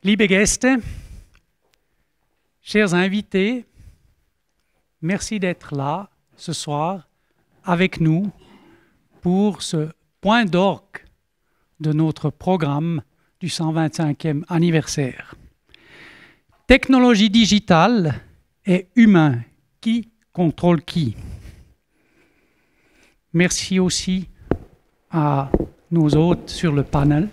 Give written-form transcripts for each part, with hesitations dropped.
Liebe Gäste, chers invités, merci d'être là ce soir avec nous pour ce point d'orgue de notre programme du 125e anniversaire. Technologie digitale et humain, qui contrôle qui? Merci aussi à nos hôtes sur le panel.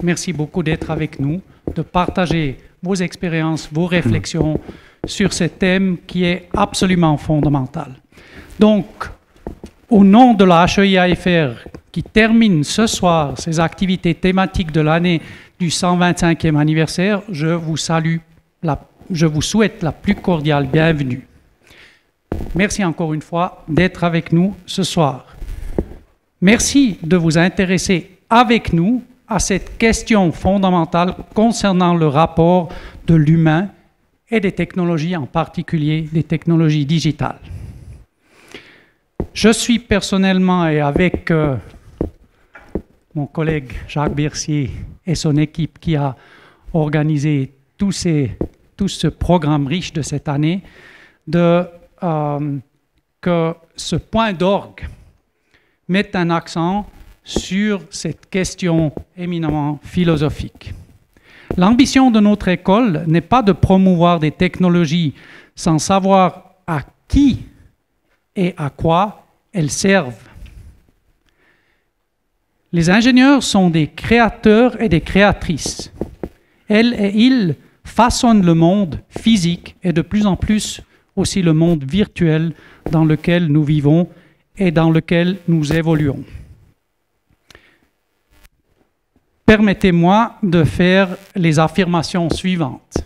Merci beaucoup d'être avec nous, de partager vos expériences, vos réflexions sur ce thème qui est absolument fondamental. Donc, au nom de la HEIAFR, qui termine ce soir ses activités thématiques de l'année du 125e anniversaire, je vous souhaite la plus cordiale bienvenue. Merci encore une fois d'être avec nous ce soir. Merci de vous intéresser avec nous à cette question fondamentale concernant le rapport de l'humain et des technologies, en particulier des technologies digitales. Je suis personnellement et avec mon collègue Jacques Bercier et son équipe qui a organisé tout ce programme riche de cette année, que ce point d'orgue mette un accent sur cette question éminemment philosophique. L'ambition de notre école n'est pas de promouvoir des technologies sans savoir à qui et à quoi elles servent. Les ingénieurs sont des créateurs et des créatrices. Elles et ils façonnent le monde physique et de plus en plus aussi le monde virtuel dans lequel nous vivons et dans lequel nous évoluons. Permettez-moi de faire les affirmations suivantes.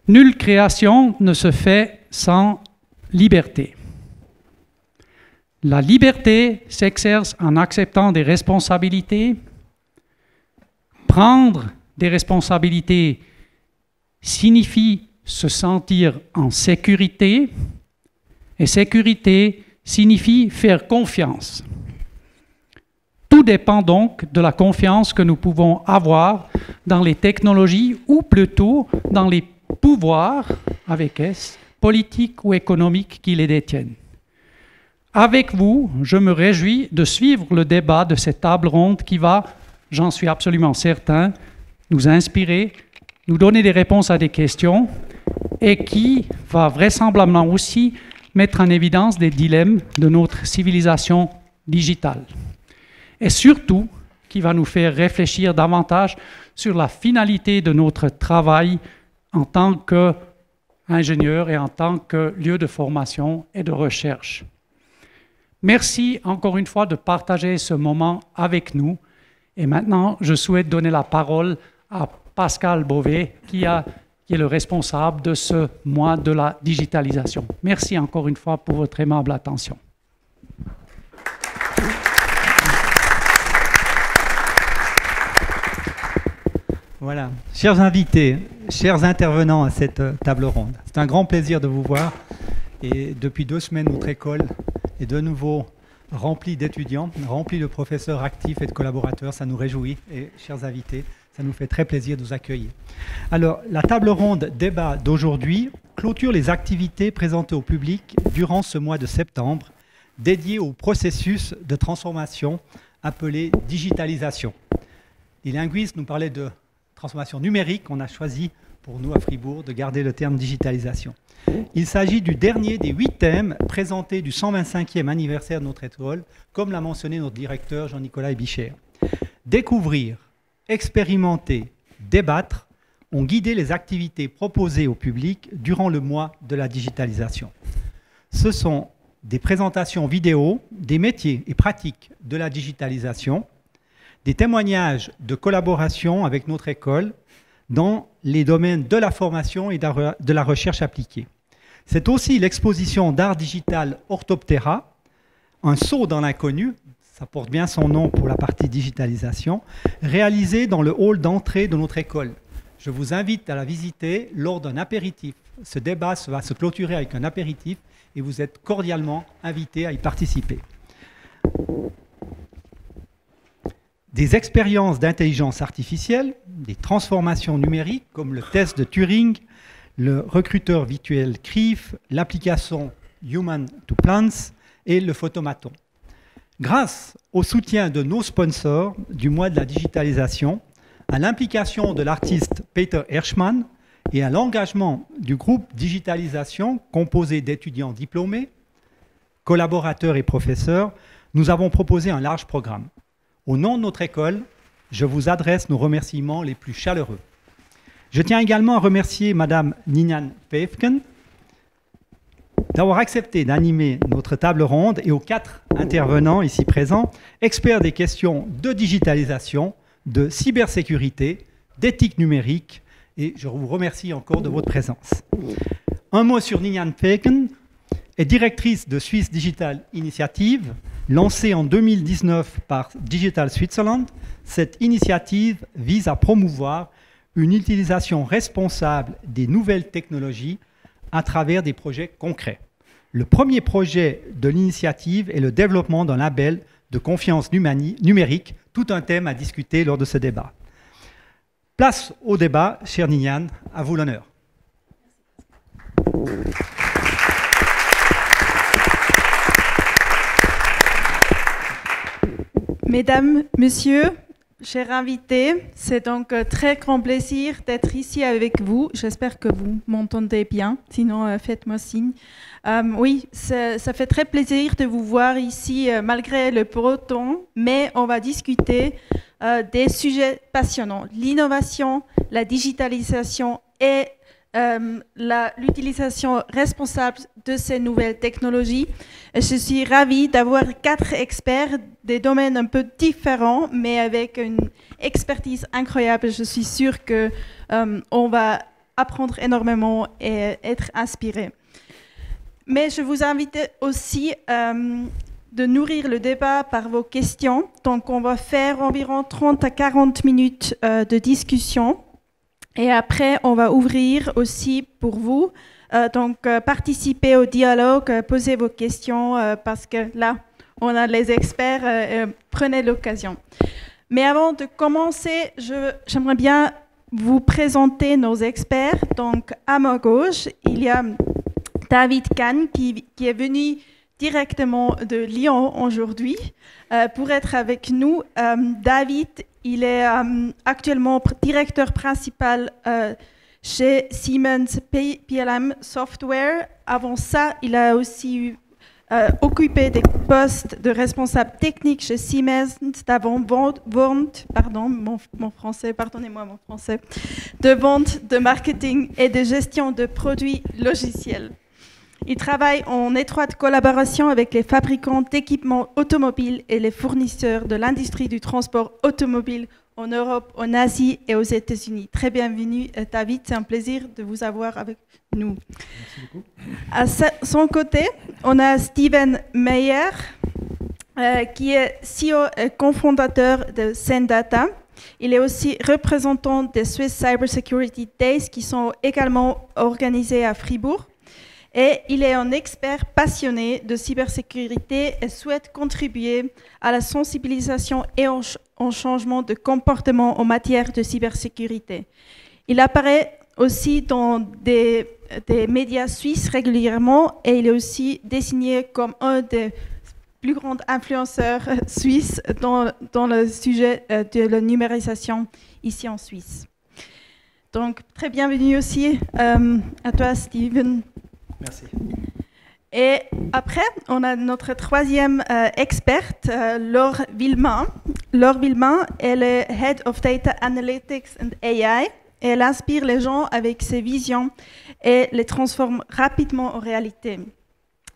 Nulle création ne se fait sans liberté. La liberté s'exerce en acceptant des responsabilités. Prendre des responsabilités signifie se sentir en sécurité, et sécurité signifie faire confiance. Tout dépend donc de la confiance que nous pouvons avoir dans les technologies ou plutôt dans les pouvoirs, avec S, politiques ou économiques qui les détiennent. Avec vous, je me réjouis de suivre le débat de cette table ronde qui va, j'en suis absolument certain, nous inspirer, nous donner des réponses à des questions et qui va vraisemblablement aussi mettre en évidence des dilemmes de notre civilisation digitale. Et surtout, qui va nous faire réfléchir davantage sur la finalité de notre travail en tant qu'ingénieur et en tant que lieu de formation et de recherche. Merci encore une fois de partager ce moment avec nous. Et maintenant, je souhaite donner la parole à Pascal Beauvais, qui est le responsable de ce mois de la digitalisation. Merci encore une fois pour votre aimable attention. Voilà, chers invités, chers intervenants à cette table ronde, c'est un grand plaisir de vous voir. Et depuis 2 semaines, notre école est de nouveau remplie d'étudiants, remplie de professeurs actifs et de collaborateurs. Ça nous réjouit. Et chers invités, ça nous fait très plaisir de vous accueillir. Alors, la table ronde débat d'aujourd'hui clôture les activités présentées au public durant ce mois de septembre, dédiées au processus de transformation appelé digitalisation. Les linguistes nous parlaient de transformation numérique. On a choisi pour nous à Fribourg de garder le terme digitalisation. Il s'agit du dernier des 8 thèmes présentés du 125e anniversaire de notre école, comme l'a mentionné notre directeur Jean-Nicolas Bichère. Découvrir, expérimenter, débattre ont guidé les activités proposées au public durant le mois de la digitalisation. Ce sont des présentations vidéo, des métiers et pratiques de la digitalisation, des témoignages de collaboration avec notre école dans les domaines de la formation et de la recherche appliquée. C'est aussi l'exposition d'art digital Orthoptera, un saut dans l'inconnu, ça porte bien son nom pour la partie digitalisation, réalisée dans le hall d'entrée de notre école. Je vous invite à la visiter lors d'un apéritif. Ce débat va se clôturer avec un apéritif et vous êtes cordialement invités à y participer. des expériences d'intelligence artificielle, des transformations numériques comme le test de Turing, le recruteur virtuel CRIF, l'application Human to Plants et le photomaton. Grâce au soutien de nos sponsors du mois de la digitalisation, à l'implication de l'artiste Peter Hirschman et à l'engagement du groupe digitalisation composé d'étudiants diplômés, collaborateurs et professeurs, nous avons proposé un large programme. Au nom de notre école, je vous adresse nos remerciements les plus chaleureux. Je tiens également à remercier Madame Ninian Peefken d'avoir accepté d'animer notre table ronde et aux 4 intervenants ici présents, experts des questions de digitalisation, de cybersécurité, d'éthique numérique, et je vous remercie encore de votre présence. Un mot sur Ninian Peefken, est directrice de Swiss Digital Initiative, lancée en 2019 par Digital Switzerland. Cette initiative vise à promouvoir une utilisation responsable des nouvelles technologies à travers des projets concrets. Le premier projet de l'initiative est le développement d'un label de confiance numérique, tout un thème à discuter lors de ce débat. Place au débat, chère Ninian, à vous l'honneur. Mesdames, Messieurs, chers invités, c'est donc un très grand plaisir d'être ici avec vous. J'espère que vous m'entendez bien, sinon faites-moi signe. Oui, ça fait très plaisir de vous voir ici malgré le beau temps, mais on va discuter des sujets passionnants. L'innovation, la digitalisation et l'utilisation responsable de ces nouvelles technologies. Je suis ravie d'avoir 4 experts des domaines un peu différents, mais avec une expertise incroyable. Je suis sûre qu'on va apprendre énormément et être inspiré. Mais je vous invite aussi de nourrir le débat par vos questions. Donc, on va faire environ 30 à 40 minutes de discussion. Et après, on va ouvrir aussi pour vous. Participez au dialogue, posez vos questions, parce que là, on a les experts, prenez l'occasion. Mais avant de commencer, j'aimerais bien vous présenter nos experts. Donc, à ma gauche, il y a David Kahn, qui est venu directement de Lyon aujourd'hui pour être avec nous. David, il est actuellement directeur principal chez Siemens PLM Software. Avant ça, il a aussi occupé des postes de responsable technique chez Siemens, d'avant-vente, de vente, de marketing et de gestion de produits logiciels. Il travaille en étroite collaboration avec les fabricants d'équipements automobiles et les fournisseurs de l'industrie du transport automobile en Europe, en Asie et aux États-Unis. Très bienvenue, David. C'est un plaisir de vous avoir avec nous. Merci beaucoup. À son côté, on a Steven Meyer, qui est CEO et cofondateur de Sendata. Il est aussi représentant des Swiss Cybersecurity Days, qui sont également organisés à Fribourg. Et il est un expert passionné de cybersécurité et souhaite contribuer à la sensibilisation et au changement de comportement en matière de cybersécurité. Il apparaît aussi dans des médias suisses régulièrement et il est aussi désigné comme un des plus grands influenceurs suisses dans le sujet de la numérisation ici en Suisse. Donc, très bienvenue aussi à toi, Steven. Merci. Et après, on a notre troisième experte, Laure Villemain. Laure Villemain, elle est Head of Data Analytics and AI. Et elle inspire les gens avec ses visions et les transforme rapidement en réalité.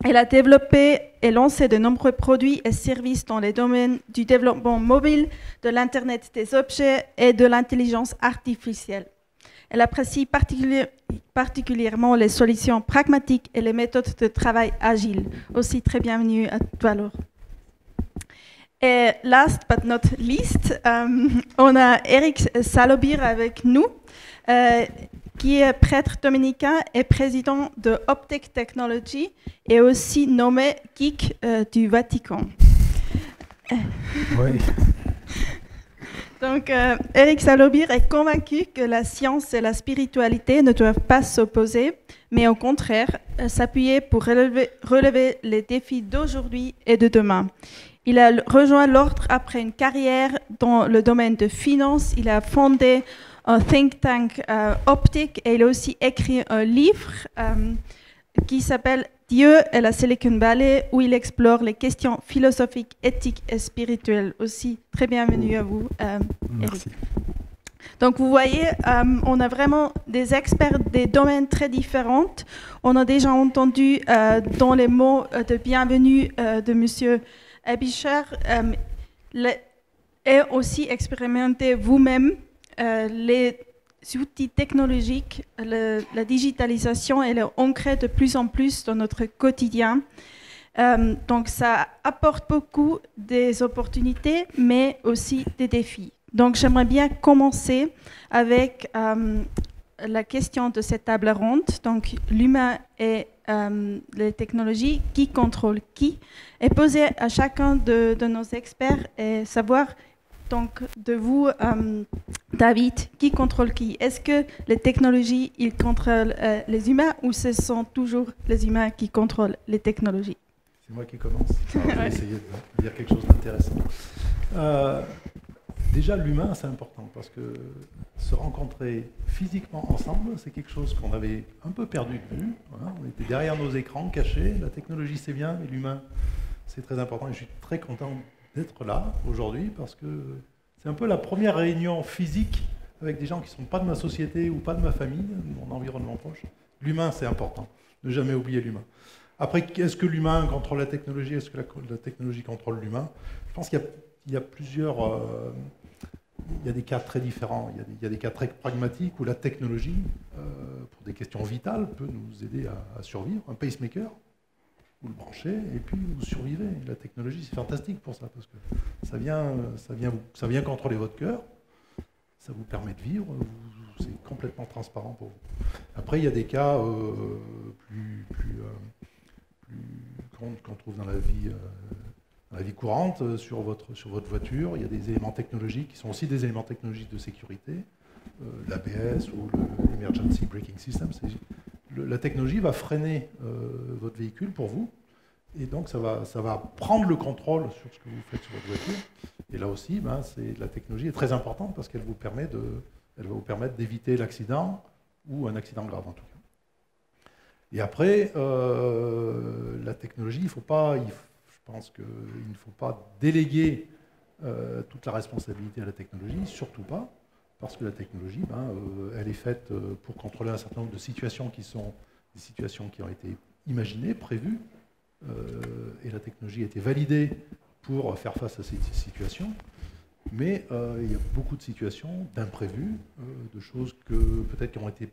Elle a développé et lancé de nombreux produits et services dans les domaines du développement mobile, de l'Internet des objets et de l'intelligence artificielle. Elle apprécie particulièrement les solutions pragmatiques et les méthodes de travail agiles. Aussi, très bienvenue à toi, Laure. Et last but not least, on a Eric Salobir avec nous, qui est prêtre dominicain et président de Optic Technology et aussi nommé geek du Vatican. Oui. Donc, Eric Salobir est convaincu que la science et la spiritualité ne doivent pas s'opposer, mais au contraire, s'appuyer pour relever les défis d'aujourd'hui et de demain. Il a rejoint l'ordre après une carrière dans le domaine de finance. Il a fondé un think tank optique et il a aussi écrit un livre qui s'appelle Dieu et la Silicon Valley, où il explore les questions philosophiques, éthiques et spirituelles. Aussi, très bienvenue à vous, Merci. Eric. Donc, vous voyez, on a vraiment des experts des domaines très différents. On a déjà entendu dans les mots de bienvenue de Monsieur Ebischer et aussi expérimenter vous-même les outils technologiques, la digitalisation, elle est ancrée de plus en plus dans notre quotidien. Donc ça apporte beaucoup des opportunités, mais aussi des défis. Donc j'aimerais bien commencer avec la question de cette table ronde. Donc l'humain et les technologies, qui contrôle qui, et poser à chacun de nos experts et savoir donc de vous, David, qui contrôle qui? Est-ce que les technologies, ils contrôlent les humains ou ce sont toujours les humains qui contrôlent les technologies? C'est moi qui commence. Alors, je vais essayer de dire quelque chose d'intéressant. Déjà, l'humain, c'est important parce que se rencontrer physiquement ensemble, c'est quelque chose qu'on avait un peu perdu de vue. Hein. On était derrière nos écrans, cachés. La technologie, c'est bien, mais l'humain, c'est très important. Et je suis très content d'être là aujourd'hui parce que c'est un peu la première réunion physique avec des gens qui ne sont pas de ma société ou pas de ma famille, de mon environnement proche. L'humain, c'est important. Ne jamais oublier l'humain. Après, est-ce que l'humain contrôle la technologie? Est-ce que la technologie contrôle l'humain? Je pense qu'il y a plusieurs... il y a des cas très différents. Il y a des cas très pragmatiques où la technologie, pour des questions vitales, peut nous aider à survivre. Un pacemaker, vous le branchez et puis vous survivez. La technologie, c'est fantastique pour ça, parce que ça vient contrôler votre cœur, ça vous permet de vivre, c'est complètement transparent pour vous. Après, il y a des cas qu'on trouve dans la vie courante, sur votre voiture. Il y a des éléments technologiques qui sont aussi des éléments technologiques de sécurité, l'ABS ou l'Emergency Braking System. La technologie va freiner votre véhicule pour vous, et donc ça va prendre le contrôle sur ce que vous faites sur votre voiture. Et là aussi, la technologie est très importante parce qu'elle va vous permettre d'éviter l'accident ou un accident grave en tout cas. Et après, la technologie, je pense qu'il ne faut pas déléguer toute la responsabilité à la technologie, surtout pas. Parce que la technologie, elle est faite pour contrôler un certain nombre de situations qui sont des situations qui ont été imaginées, prévues, et la technologie a été validée pour faire face à ces situations. Mais il y a beaucoup de situations d'imprévus, de choses que peut-être qui ont été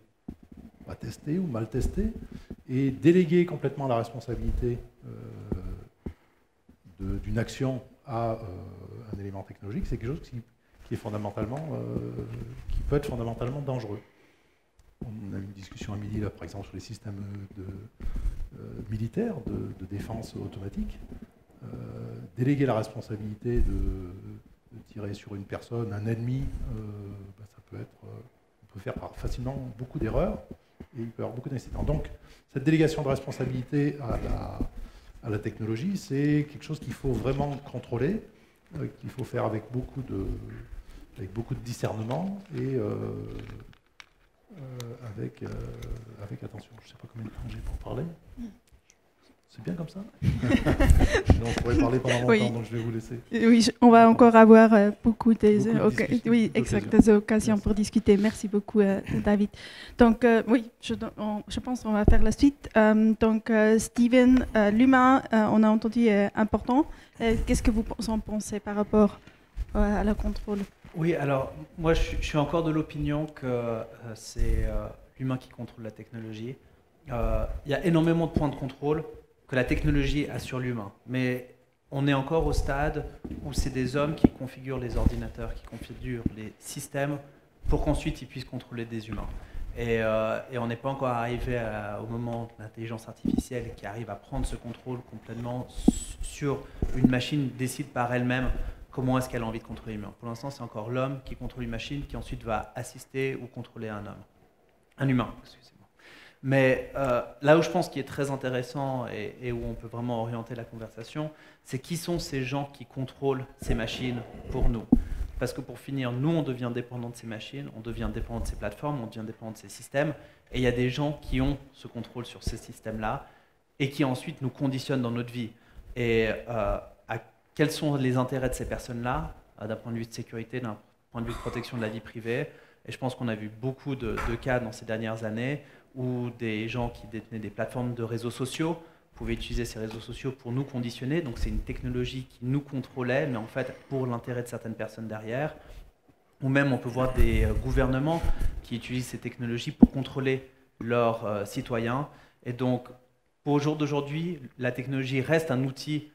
pas testées ou mal testées, et déléguer complètement la responsabilité d'une action à un élément technologique, c'est quelque chose qui peut être fondamentalement dangereux. On a eu une discussion à midi, là, par exemple, sur les systèmes militaires de défense automatique. Déléguer la responsabilité de tirer sur une personne, un ennemi, on peut faire facilement beaucoup d'erreurs et il peut y avoir beaucoup d'incidents. Donc, cette délégation de responsabilité à la technologie, c'est quelque chose qu'il faut vraiment contrôler, qu'il faut faire avec beaucoup de discernement et avec attention. Je ne sais pas combien de temps j'ai pour parler. C'est bien comme ça. On pourrait parler pendant longtemps, oui. Donc je vais vous laisser. Oui, on va encore avoir beaucoup des occasions pour discuter. Merci beaucoup, David. Donc, oui, je pense qu'on va faire la suite. Donc, Steven, l'humain, on a entendu, est important. Qu'est-ce que vous en pensez par rapport à la contrôle? Oui, alors, moi, je suis encore de l'opinion que c'est l'humain qui contrôle la technologie. Il y a énormément de points de contrôle que la technologie a sur l'humain. Mais on est encore au stade où c'est des hommes qui configurent les ordinateurs, qui configurent les systèmes pour qu'ensuite ils puissent contrôler des humains. Et on n'est pas encore arrivé au moment de l'intelligence artificielle qui arrive à prendre ce contrôle complètement sur une machine, décide par elle-même comment est-ce qu'elle a envie de contrôler l'humain. Pour l'instant, c'est encore l'homme qui contrôle une machine qui ensuite va assister ou contrôler un humain. Excusez-moi. Mais là où je pense qu'il est très intéressant et où on peut vraiment orienter la conversation, c'est qui sont ces gens qui contrôlent ces machines pour nous. Parce que pour finir, nous, on devient dépendant de ces machines, on devient dépendant de ces plateformes, on devient dépendant de ces systèmes. Et il y a des gens qui ont ce contrôle sur ces systèmes-là et qui ensuite nous conditionnent dans notre vie. Et quels sont les intérêts de ces personnes-là, d'un point de vue de sécurité, d'un point de vue de protection de la vie privée. Et je pense qu'on a vu beaucoup de cas dans ces dernières années où des gens qui détenaient des plateformes de réseaux sociaux pouvaient utiliser ces réseaux sociaux pour nous conditionner. Donc c'est une technologie qui nous contrôlait, mais en fait pour l'intérêt de certaines personnes derrière. Ou même on peut voir des gouvernements qui utilisent ces technologies pour contrôler leurs citoyens. Et donc au jour d'aujourd'hui, la technologie reste un outil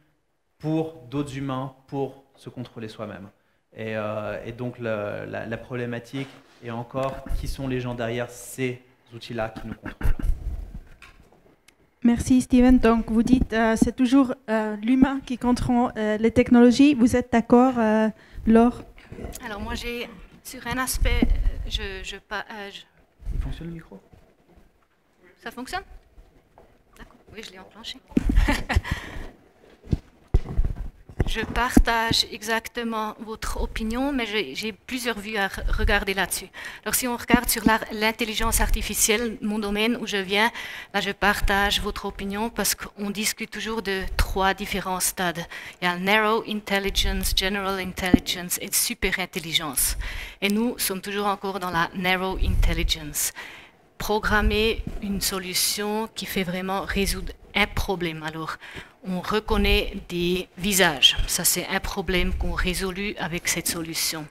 pour d'autres humains, pour se contrôler soi-même. Et donc la problématique est encore qui sont les gens derrière ces outils-là qui nous contrôlent. Merci Steven. Donc vous dites c'est toujours l'humain qui contrôle les technologies. Vous êtes d'accord, Laure? Alors moi j'ai sur un aspect, Il fonctionne le micro? Ça fonctionne? D'accord. Oui, je l'ai enclenché. Je partage exactement votre opinion, mais j'ai plusieurs vues à regarder là-dessus. Alors si on regarde sur l'intelligence artificielle, mon domaine où je viens, là je partage votre opinion parce qu'on discute toujours de 3 différents stades. Il y a narrow intelligence, general intelligence et super intelligence. Et nous sommes toujours encore dans la narrow intelligence. Programmer une solution qui fait vraiment résoudre un problème. Alors, on reconnaît des visages. Ça, c'est un problème qu'on résout avec cette solution.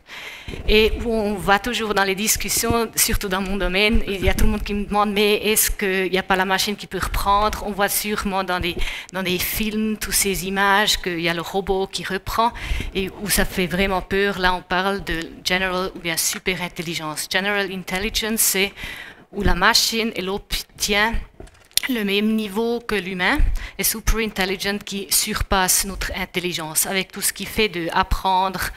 Et où on va toujours dans les discussions, surtout dans mon domaine, il y a tout le monde qui me demande, mais est-ce qu'il n'y a pas la machine qui peut reprendre? On voit sûrement dans des films, toutes ces images, qu'il y a le robot qui reprend, et où ça fait vraiment peur. Là, on parle de general ou bien super intelligence. General intelligence, c'est où la machine, elle obtient le même niveau que l'humain, et super intelligent qui surpasse notre intelligence, avec tout ce qui fait d'apprendre,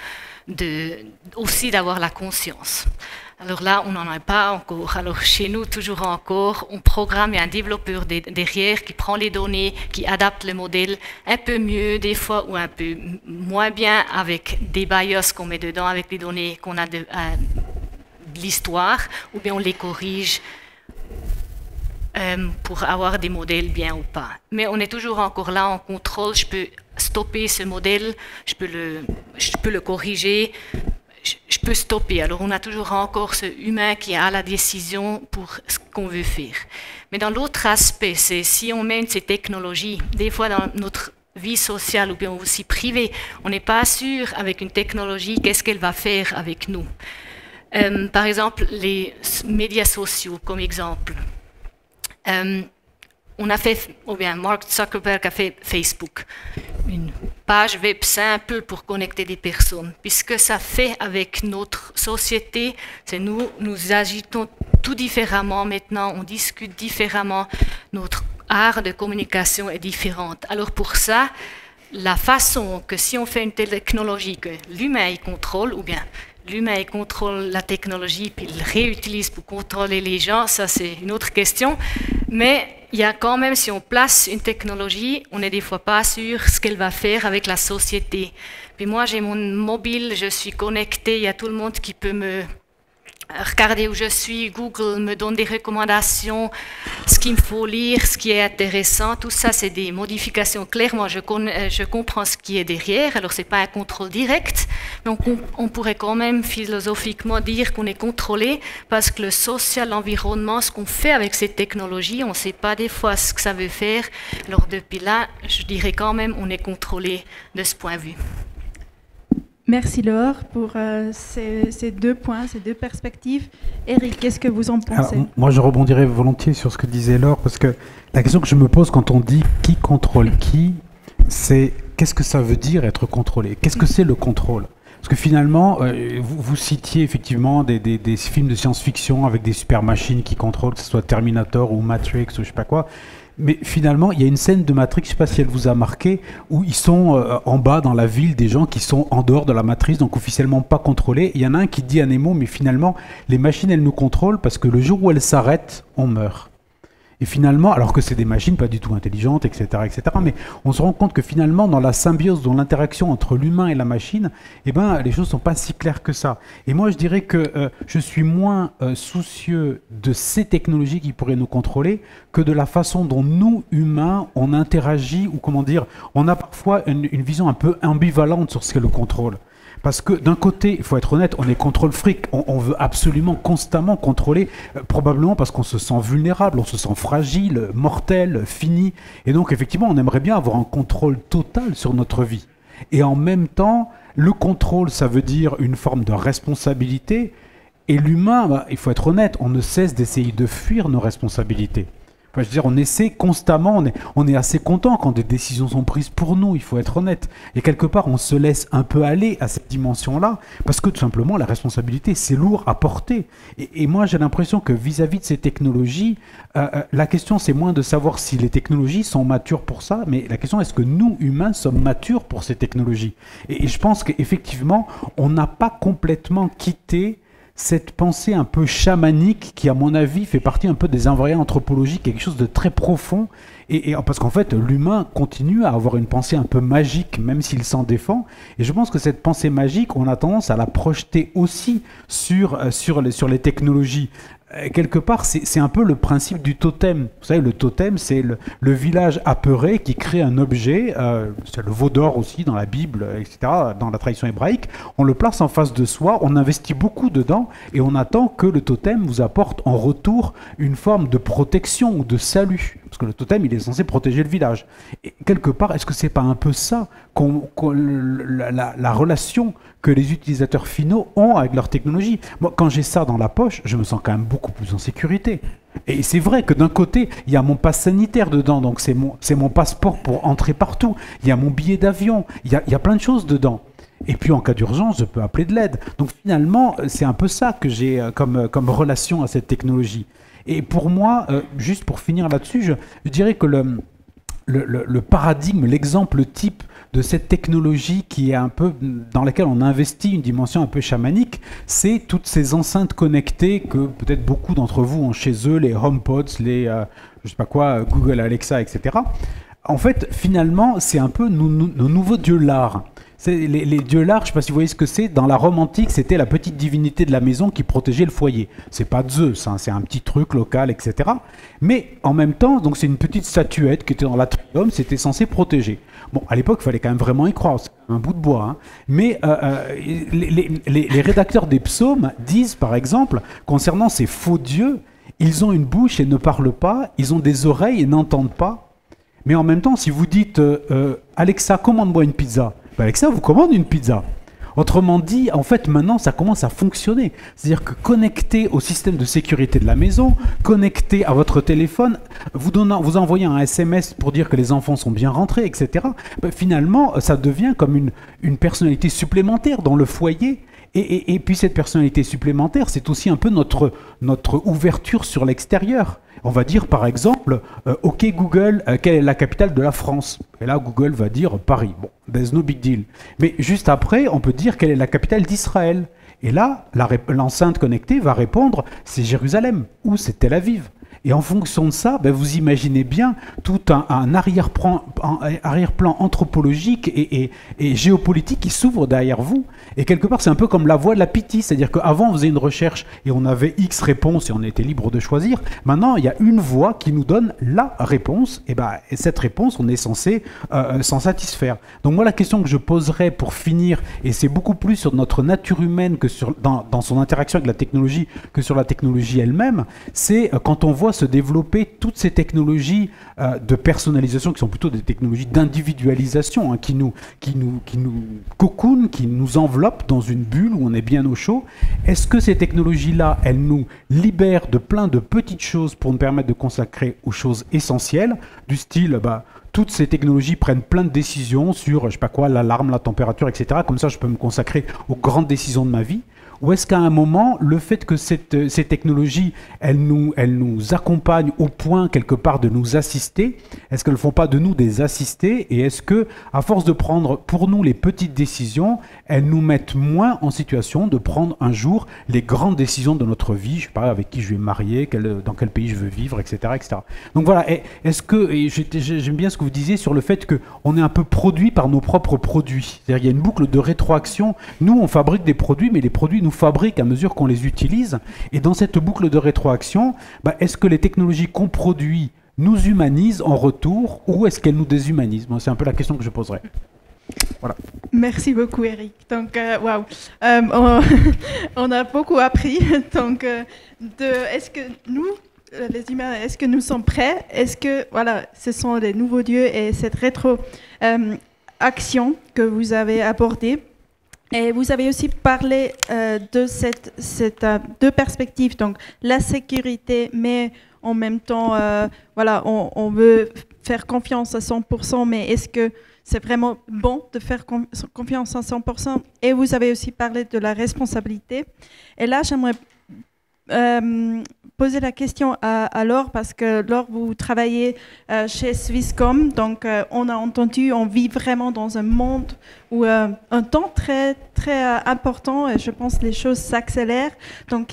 aussi d'avoir la conscience. Alors là, on n'en a pas encore. Alors chez nous, toujours encore, on programme un développeur derrière qui prend les données, qui adapte le modèle un peu mieux des fois ou un peu moins bien avec des bias qu'on met dedans, avec les données qu'on a de l'histoire, ou bien on les corrige pour avoir des modèles bien ou pas. Mais on est toujours encore là en contrôle. Je peux stopper ce modèle, je peux le corriger, je peux stopper. Alors on a toujours encore ce humain qui a la décision pour ce qu'on veut faire. Mais dans l'autre aspect, c'est si on mène ces technologies, des fois dans notre vie sociale ou bien aussi privée, on n'est pas sûr avec une technologie qu'est-ce qu'elle va faire avec nous. Par exemple, les médias sociaux comme exemple. On a fait, ou bien Mark Zuckerberg a fait Facebook, une page web simple pour connecter des personnes. Puisque ça fait avec notre société, c'est nous agitons tout différemment maintenant, on discute différemment, notre art de communication est différente. Alors pour ça, la façon que si on fait une technologie que l'humain y contrôle, ou bien l'humain contrôle la technologie puis il réutilise pour contrôler les gens, ça c'est une autre question. Mais il y a quand même, si on place une technologie, on n'est des fois pas sûr ce qu'elle va faire avec la société. Puis moi j'ai mon mobile, je suis connectée, il y a tout le monde qui peut me regarder où je suis, Google me donne des recommandations, ce qu'il me faut lire, ce qui est intéressant, tout ça c'est des modifications. Clairement, je comprends ce qui est derrière, alors c'est pas un contrôle direct, mais on pourrait quand même philosophiquement dire qu'on est contrôlé parce que le social, l'environnement, ce qu'on fait avec ces technologies, on ne sait pas des fois ce que ça veut faire. Alors depuis là, je dirais quand même on est contrôlé de ce point de vue. Merci Laure pour ces 2 points, ces 2 perspectives. Eric, qu'est-ce que vous en pensez? Alors, moi, je rebondirais volontiers sur ce que disait Laure, parce que la question que je me pose quand on dit qui contrôle qui, c'est qu'est-ce que ça veut dire être contrôlé? Qu'est-ce que c'est le contrôle? Parce que finalement, vous citiez effectivement des films de science-fiction avec des super machines qui contrôlent, que ce soit Terminator ou Matrix ou je sais pas quoi. Mais finalement, il y a une scène de Matrix, je ne sais pas si elle vous a marqué, où ils sont en bas dans la ville, des gens qui sont en dehors de la matrice, donc officiellement pas contrôlés. Il y en a un qui dit à Nemo, mais finalement, les machines, elles nous contrôlent parce que le jour où elles s'arrêtent, on meurt. Et finalement, alors que c'est des machines pas du tout intelligentes, etc., mais on se rend compte que finalement, dans la symbiose, dans l'interaction entre l'humain et la machine, eh ben, les choses ne sont pas si claires que ça. Et moi, je dirais que je suis moins soucieux de ces technologies qui pourraient nous contrôler que de la façon dont nous, humains, on interagit, ou comment dire, on a parfois une vision un peu ambivalente sur ce qu'est le contrôle. Parce que d'un côté, il faut être honnête, on est contrôle fric, on veut absolument constamment contrôler, probablement parce qu'on se sent vulnérable, on se sent fragile, mortel, fini. Et donc effectivement, on aimerait bien avoir un contrôle total sur notre vie. Et en même temps, le contrôle, ça veut dire une forme de responsabilité. Et l'humain, bah, il faut être honnête, on ne cesse d'essayer de fuir nos responsabilités. Enfin, je veux dire, on essaie constamment, on est assez content quand des décisions sont prises pour nous, il faut être honnête. Et quelque part, on se laisse un peu aller à cette dimension-là, parce que tout simplement, la responsabilité, c'est lourd à porter. Et moi, j'ai l'impression que vis-à-vis de ces technologies, la question, c'est moins de savoir si les technologies sont matures pour ça, mais la question, est-ce que nous, humains, sommes matures pour ces technologies ? Et je pense qu'effectivement, on n'a pas complètement quitté cette pensée un peu chamanique qui, à mon avis, fait partie un peu des invariants anthropologiques, quelque chose de très profond, et parce qu'en fait, l'humain continue à avoir une pensée un peu magique, même s'il s'en défend, et je pense que cette pensée magique, on a tendance à la projeter aussi sur les technologies. Quelque part, c'est un peu le principe du totem. Vous savez, le totem, c'est le village apeuré qui crée un objet, c'est le veau d'or aussi dans la Bible, etc., dans la tradition hébraïque. On le place en face de soi, on investit beaucoup dedans, et on attend que le totem vous apporte en retour une forme de protection ou de salut. Parce que le totem, il est censé protéger le village. Et quelque part, est-ce que c'est pas un peu ça, la relation que les utilisateurs finaux ont avec leur technologie? Moi, quand j'ai ça dans la poche, je me sens quand même beaucoup plus en sécurité. Et c'est vrai que d'un côté, il y a mon pass sanitaire dedans, donc c'est mon passeport pour entrer partout. Il y a mon billet d'avion, il y a plein de choses dedans. Et puis en cas d'urgence, je peux appeler de l'aide. Donc finalement, c'est un peu ça que j'ai comme relation à cette technologie. Et pour moi, juste pour finir là-dessus, je dirais que le paradigme, l'exemple type de cette technologie qui est un peu dans laquelle on investit une dimension un peu chamanique, c'est toutes ces enceintes connectées que peut-être beaucoup d'entre vous ont chez eux, les HomePods, les je sais pas quoi, Google Alexa, etc. En fait, finalement, c'est un peu nos nouveaux dieux lards. Les dieux lards, je ne sais pas si vous voyez ce que c'est, dans la Rome antique, c'était la petite divinité de la maison qui protégeait le foyer. C'est pas Zeus, hein, c'est un petit truc local, etc. Mais en même temps, donc c'est une petite statuette qui était dans l'atrium, c'était censé protéger. Bon, à l'époque, il fallait quand même vraiment y croire, c'est un bout de bois. Hein. Mais les rédacteurs des psaumes disent, par exemple, concernant ces faux dieux, ils ont une bouche et ne parlent pas, ils ont des oreilles et n'entendent pas. Mais en même temps, si vous dites Alexa, commande-moi une pizza, Alexa vous commande une pizza. Autrement dit, en fait, maintenant, ça commence à fonctionner. C'est-à-dire que connecté au système de sécurité de la maison, connecté à votre téléphone, vous envoyez un SMS pour dire que les enfants sont bien rentrés, etc. Finalement, ça devient comme une personnalité supplémentaire dans le foyer. Et puis cette personnalité supplémentaire, c'est aussi un peu notre ouverture sur l'extérieur. On va dire par exemple, OK Google, quelle est la capitale de la France? Et là Google va dire Paris. Bon, there's no big deal. Mais juste après, on peut dire quelle est la capitale d'Israël. Et là, l'enceinte connectée va répondre c'est Jérusalem ou c'est Tel Aviv. Et en fonction de ça, vous imaginez bien tout un arrière-plan anthropologique et géopolitique qui s'ouvre derrière vous. Et quelque part, c'est un peu comme la voie de la pitié. C'est-à-dire qu'avant, on faisait une recherche et on avait X réponses et on était libre de choisir. Maintenant, il y a une voie qui nous donne la réponse. Et cette réponse, on est censé s'en satisfaire. Donc moi, la question que je poserais pour finir, et c'est beaucoup plus sur notre nature humaine que dans son interaction avec la technologie que sur la technologie elle-même, c'est quand on voit se développer toutes ces technologies de personnalisation qui sont plutôt des technologies d'individualisation, hein, qui nous cocoonent, qui nous enveloppent dans une bulle où on est bien au chaud. Est-ce que ces technologies-là, elles nous libèrent de plein de petites choses pour nous permettre de consacrer aux choses essentielles, du style toutes ces technologies prennent plein de décisions sur, je sais pas quoi, l'alarme, la température, etc. Comme ça, je peux me consacrer aux grandes décisions de ma vie. Ou est-ce qu'à un moment, le fait que ces technologies, elles nous accompagnent au point, quelque part, de nous assister, est-ce qu'elles ne font pas de nous des assistés? Et est-ce que, à force de prendre pour nous les petites décisions, elles nous mettent moins en situation de prendre un jour les grandes décisions de notre vie, je ne sais pas, avec qui je vais me marier, dans quel pays je veux vivre, etc. etc. Donc voilà, est-ce que, et j'aime bien ce que vous disiez sur le fait qu'on est un peu produit par nos propres produits. C'est-à-dire qu'il y a une boucle de rétroaction. Nous, on fabrique des produits, mais les produits nous fabriquent à mesure qu'on les utilise. Et dans cette boucle de rétroaction, est-ce que les technologies qu'on produit nous humanisent en retour ou est-ce qu'elles nous déshumanisent? C'est un peu la question que je poserais. Voilà. Merci beaucoup, Eric. Donc, waouh, on a beaucoup appris. Donc, est-ce que nous, les humains, est-ce que nous sommes prêts? Est-ce que, voilà, ce sont les nouveaux dieux et cette rétroaction que vous avez abordée? Et vous avez aussi parlé de cette deux perspectives, donc la sécurité, mais en même temps, voilà, on veut faire confiance à 100%, mais est-ce que c'est vraiment bon de faire confiance à 100%? Et vous avez aussi parlé de la responsabilité. Et là, j'aimerais poser la question à Laure, parce que Laure, vous travaillez chez Swisscom, donc on a entendu, on vit vraiment dans un monde où un temps très, très important, et je pense que les choses s'accélèrent. Donc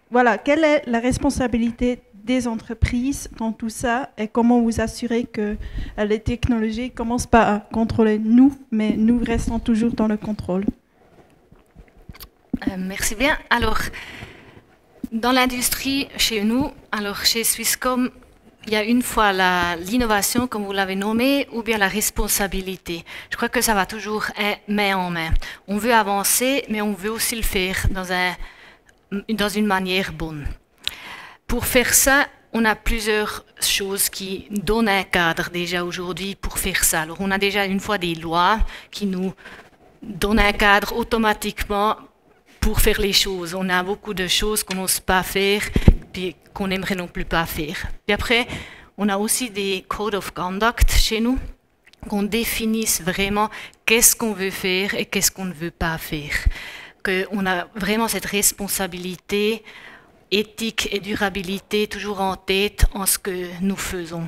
voilà, quelle est la responsabilité des entreprises dans tout ça et comment vous assurez que les technologies ne commencent pas à contrôler nous, mais nous restons toujours dans le contrôle? Merci bien. Alors, dans l'industrie, chez nous, alors chez Swisscom, il y a une fois l'innovation, comme vous l'avez nommé, ou bien la responsabilité. Je crois que ça va toujours main en main. On veut avancer, mais on veut aussi le faire dans une manière bonne. Pour faire ça, on a plusieurs choses qui donnent un cadre déjà aujourd'hui pour faire ça. Alors, on a déjà une fois des lois qui nous donnent un cadre automatiquement pour faire les choses. On a beaucoup de choses qu'on n'ose pas faire, puis qu'on n'aimerait non plus pas faire. Puis après, on a aussi des codes of conduct chez nous, qu'on définisse vraiment qu'est-ce qu'on veut faire et qu'est-ce qu'on ne veut pas faire. Qu'on a vraiment cette responsabilité, éthique et durabilité toujours en tête en ce que nous faisons.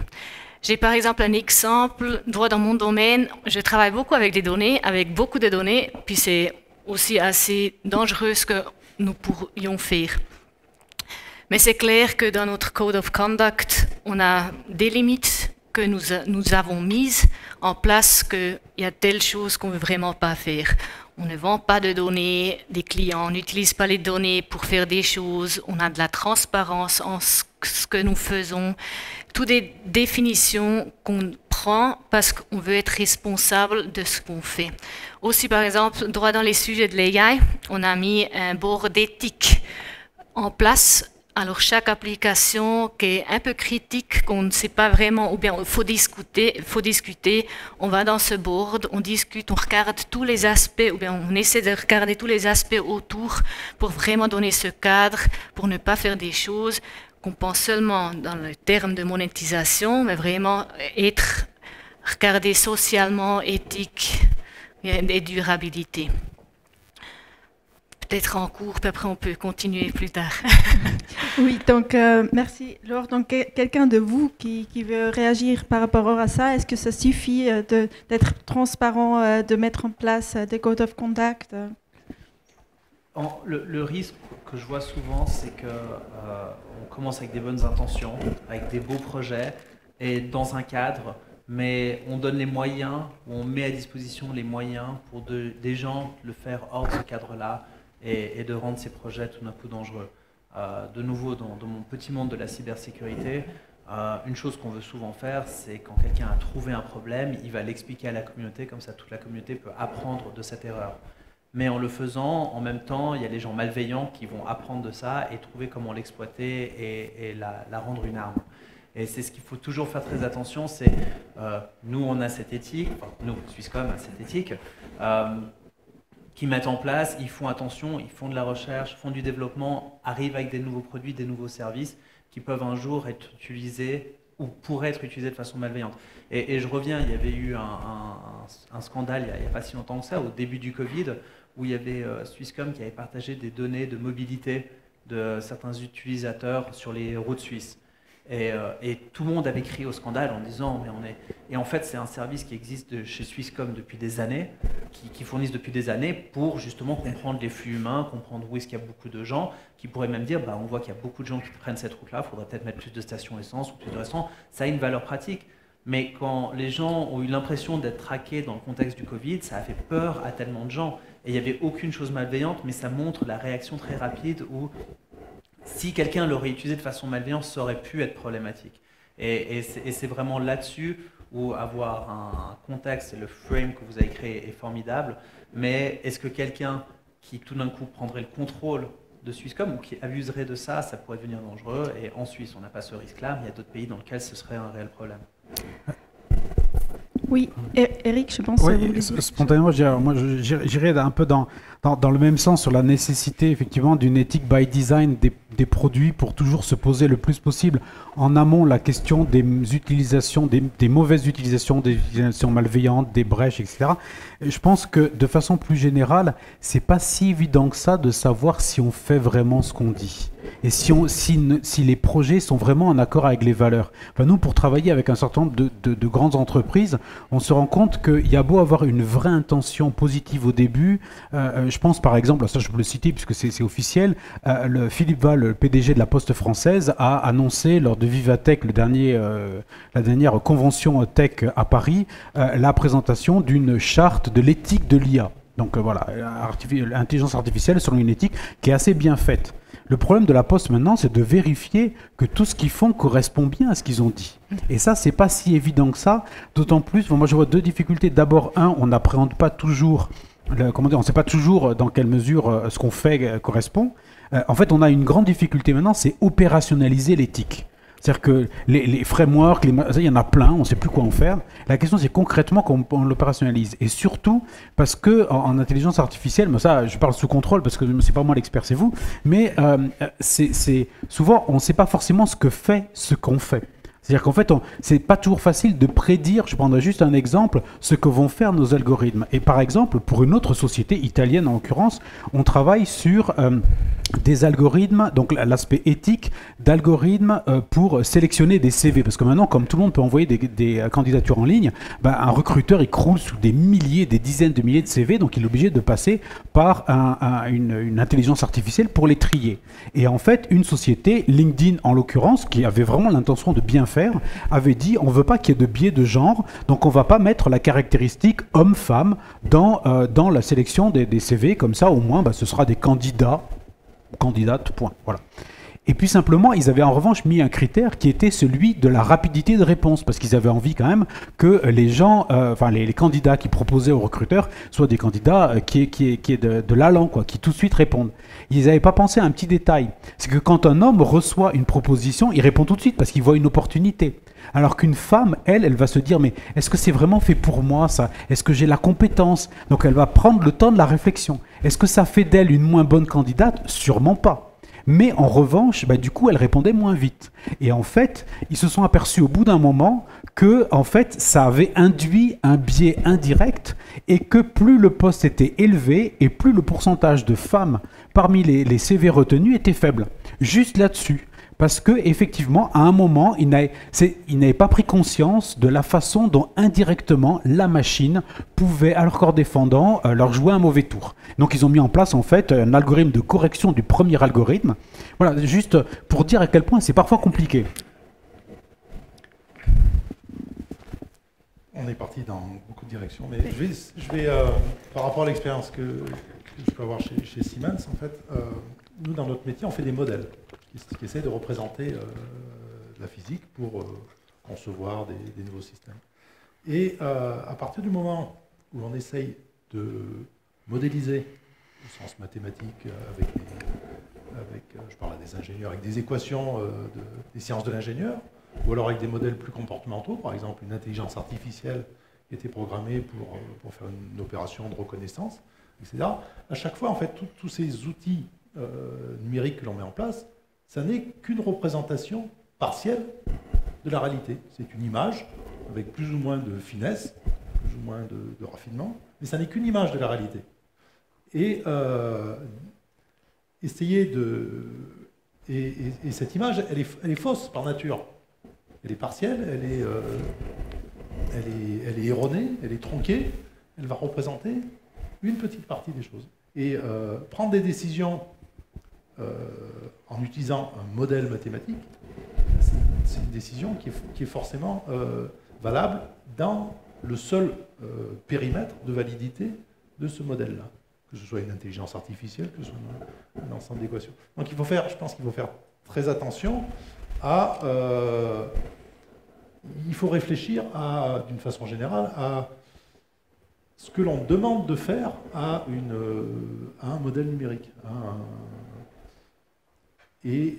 J'ai par exemple un exemple, dans mon domaine, je travaille beaucoup avec des données, avec beaucoup de données, puis c'est aussi assez dangereux ce que nous pourrions faire. Mais c'est clair que dans notre Code of Conduct, on a des limites que nous avons mises en place, qu'il y a telle chose qu'on ne veut vraiment pas faire. On ne vend pas de données des clients, on n'utilise pas les données pour faire des choses, on a de la transparence en ce que nous faisons. Toutes des définitions qu'on prend parce qu'on veut être responsable de ce qu'on fait. Aussi, par exemple, droit dans les sujets de l'AI, on a mis un board d'éthique en place. Alors, chaque application qui est un peu critique, qu'on ne sait pas vraiment, ou bien il faut discuter, on va dans ce board, on discute, on regarde tous les aspects, ou bien on essaie de regarder tous les aspects autour pour vraiment donner ce cadre, pour ne pas faire des choses qu'on pense seulement dans le terme de monétisation, mais vraiment être regardé socialement, éthique et durabilité. Peut-être en cours, puis après on peut continuer plus tard. Oui, donc merci. Laure, donc quelqu'un de vous qui veut réagir par rapport à ça, est-ce que ça suffit d'être transparent, de mettre en place des codes of conduct? Le risque que je vois souvent, c'est qu'on commence avec des bonnes intentions, avec des beaux projets et dans un cadre, mais on donne les moyens, on met à disposition les moyens pour des gens de le faire hors de ce cadre-là et de rendre ces projets tout d'un coup dangereux. De nouveau, dans mon petit monde de la cybersécurité, une chose qu'on veut souvent faire, c'est quand quelqu'un a trouvé un problème, il va l'expliquer à la communauté, comme ça toute la communauté peut apprendre de cette erreur. Mais en le faisant, en même temps, il y a les gens malveillants qui vont apprendre de ça et trouver comment l'exploiter et la rendre une arme. Et c'est ce qu'il faut toujours faire très attention, c'est nous on a cette éthique, enfin, nous, Swisscom a cette éthique, qui mettent en place, ils font attention, ils font de la recherche, font du développement, arrivent avec des nouveaux produits, des nouveaux services qui peuvent un jour être utilisés ou pourrait être utilisé de façon malveillante. Et je reviens, il y avait eu un scandale il n'y a pas si longtemps que ça, au début du Covid, où il y avait Swisscom qui avait partagé des données de mobilité de certains utilisateurs sur les routes suisses. Et tout le monde avait crié au scandale en disant et en fait c'est un service qui existe chez Swisscom depuis des années, qui fournissent depuis des années pour justement comprendre les flux humains, comprendre où est-ce qu'il y a beaucoup de gens, qui pourraient même dire on voit qu'il y a beaucoup de gens qui prennent cette route-là, il faudrait peut-être mettre plus de stations essence ou plus de restaurants. Ça a une valeur pratique. Mais quand les gens ont eu l'impression d'être traqués dans le contexte du Covid, ça a fait peur à tellement de gens. Et il n'y avait aucune chose malveillante, mais ça montre la réaction très rapide où si quelqu'un l'aurait utilisé de façon malveillante, ça aurait pu être problématique. Et c'est vraiment là-dessus où avoir un contexte et le frame que vous avez créé est formidable. Mais est-ce que quelqu'un qui tout d'un coup prendrait le contrôle de Swisscom ou qui abuserait de ça, ça pourrait devenir dangereux. Et en Suisse, on n'a pas ce risque-là, mais il y a d'autres pays dans lesquels ce serait un réel problème. Oui, Eric, je pense. Oui, spontanément, j'irais un peu dans le même sens sur la nécessité effectivement d'une éthique by design des produits pour toujours se poser le plus possible en amont la question des utilisations, des mauvaises utilisations, des utilisations malveillantes, des brèches, etc. Et je pense que de façon plus générale, c'est pas si évident que ça de savoir si on fait vraiment ce qu'on dit et si les projets sont vraiment en accord avec les valeurs. Enfin, nous, pour travailler avec un certain nombre de grandes entreprises, on se rend compte qu'il y a beau avoir une vraie intention positive au début. Je pense par exemple, ça je peux le citer puisque c'est officiel, Philippe Val, le PDG de la Poste française, a annoncé lors de Vivatech, la dernière convention tech à Paris, la présentation d'une charte de l'éthique de l'IA. Donc voilà, l'intelligence artificielle selon une éthique qui est assez bien faite. Le problème de la Poste maintenant, c'est de vérifier que tout ce qu'ils font correspond bien à ce qu'ils ont dit. Et ça, c'est pas si évident que ça. D'autant plus, moi je vois deux difficultés. D'abord, on n'appréhende pas toujours, on ne sait pas toujours dans quelle mesure ce qu'on fait correspond. En fait, on a une grande difficulté maintenant, c'est opérationnaliser l'éthique. C'est-à-dire que les frameworks, il y en a plein, on ne sait plus quoi en faire. La question, c'est concrètement comment on l'opérationnalise. Et surtout, parce qu'en intelligence artificielle, mais ça, je parle sous contrôle parce que ce n'est pas moi l'expert, c'est vous, mais c'est souvent, on ne sait pas forcément ce que fait ce qu'on fait. C'est-à-dire qu'en fait, c'est pas toujours facile de prédire, je prendrai juste un exemple, ce que vont faire nos algorithmes. Et par exemple, pour une autre société, italienne en l'occurrence, on travaille sur des algorithmes, donc l'aspect éthique d'algorithmes pour sélectionner des CV. Parce que maintenant, comme tout le monde peut envoyer des candidatures en ligne, un recruteur, il croule sous des milliers, des dizaines de milliers de CV, donc il est obligé de passer par une intelligence artificielle pour les trier. Et en fait, une société, LinkedIn en l'occurrence, qui avait vraiment l'intention de bien faire, avait dit on ne veut pas qu'il y ait de biais de genre, donc on ne va pas mettre la caractéristique homme-femme dans la sélection des CV, comme ça au moins ce sera des candidats, candidates, point. Voilà. Et puis simplement, ils avaient en revanche mis un critère qui était celui de la rapidité de réponse, parce qu'ils avaient envie quand même que les gens, les candidats qui proposaient aux recruteurs soient des candidats qui est de l'allant, quoi, qui tout de suite répondent. Ils n'avaient pas pensé à un petit détail, c'est que quand un homme reçoit une proposition, il répond tout de suite parce qu'il voit une opportunité. Alors qu'une femme, elle va se dire, mais est-ce que c'est vraiment fait pour moi ça? Est-ce que j'ai la compétence? Donc elle va prendre le temps de la réflexion. Est-ce que ça fait d'elle une moins bonne candidate? Sûrement pas. Mais en revanche, du coup, elle répondait moins vite. Et en fait, ils se sont aperçus au bout d'un moment que, en fait, ça avait induit un biais indirect et que plus le poste était élevé et plus le pourcentage de femmes parmi les CV retenus était faible. Juste là-dessus. Parce qu'effectivement, à un moment, ils n'avaient pas pris conscience de la façon dont indirectement la machine pouvait, à leur corps défendant, leur jouer un mauvais tour. Donc ils ont mis en place en fait un algorithme de correction du premier algorithme. Voilà, juste pour dire à quel point c'est parfois compliqué. On est parti dans beaucoup de directions, mais je vais par rapport à l'expérience que je peux avoir chez Siemens, en fait, nous dans notre métier, on fait des modèles qui essaie de représenter la physique pour concevoir des nouveaux systèmes. Et à partir du moment où on essaye de modéliser au sens mathématique je parle à des ingénieurs, avec des équations des sciences de l'ingénieur, ou alors avec des modèles plus comportementaux, par exemple une intelligence artificielle qui était programmée pour faire une opération de reconnaissance, etc. À chaque fois, en fait, tous ces outils numériques que l'on met en place, ça n'est qu'une représentation partielle de la réalité. C'est une image avec plus ou moins de finesse, plus ou moins de raffinement, mais ça n'est qu'une image de la réalité. Et et cette image, elle est fausse par nature. Elle est partielle, elle est erronée, elle est tronquée, elle va représenter une petite partie des choses. Et prendre des décisions en utilisant un modèle mathématique, c'est une décision qui est forcément valable dans le seul périmètre de validité de ce modèle-là, que ce soit une intelligence artificielle, que ce soit un ensemble d'équations. Donc je pense qu'il faut faire très attention à... il faut réfléchir d'une façon générale à ce que l'on demande de faire à un modèle numérique. Et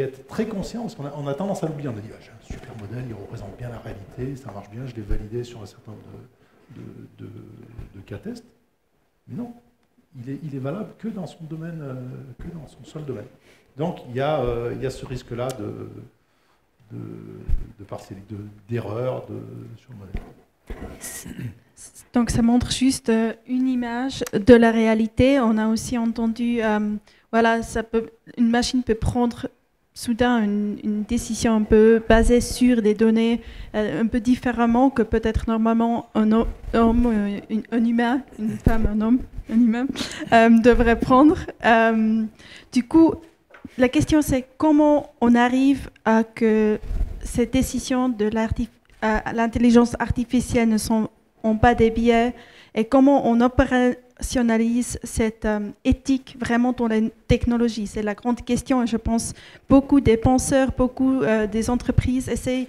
être très conscient, parce qu'on a tendance à l'oublier. On a dit, j'ai un super modèle, il représente bien la réalité, ça marche bien, je l'ai validé sur un certain nombre de cas tests. Mais non, il est valable que dans son domaine, que dans son seul domaine. Donc il y a ce risque-là d'erreur sur le modèle. Donc ça montre juste une image de la réalité. On a aussi entendu, voilà, une machine peut prendre soudain une décision un peu basée sur des données un peu différemment que peut-être normalement un humain, une femme, un homme, un humain devrait prendre. Du coup, la question c'est comment on arrive à que ces décisions de l'intelligence artificielle n'ont pas des biais et comment on opérationnalise cette éthique vraiment dans la technologie. C'est la grande question et je pense beaucoup des penseurs, beaucoup des entreprises essayent,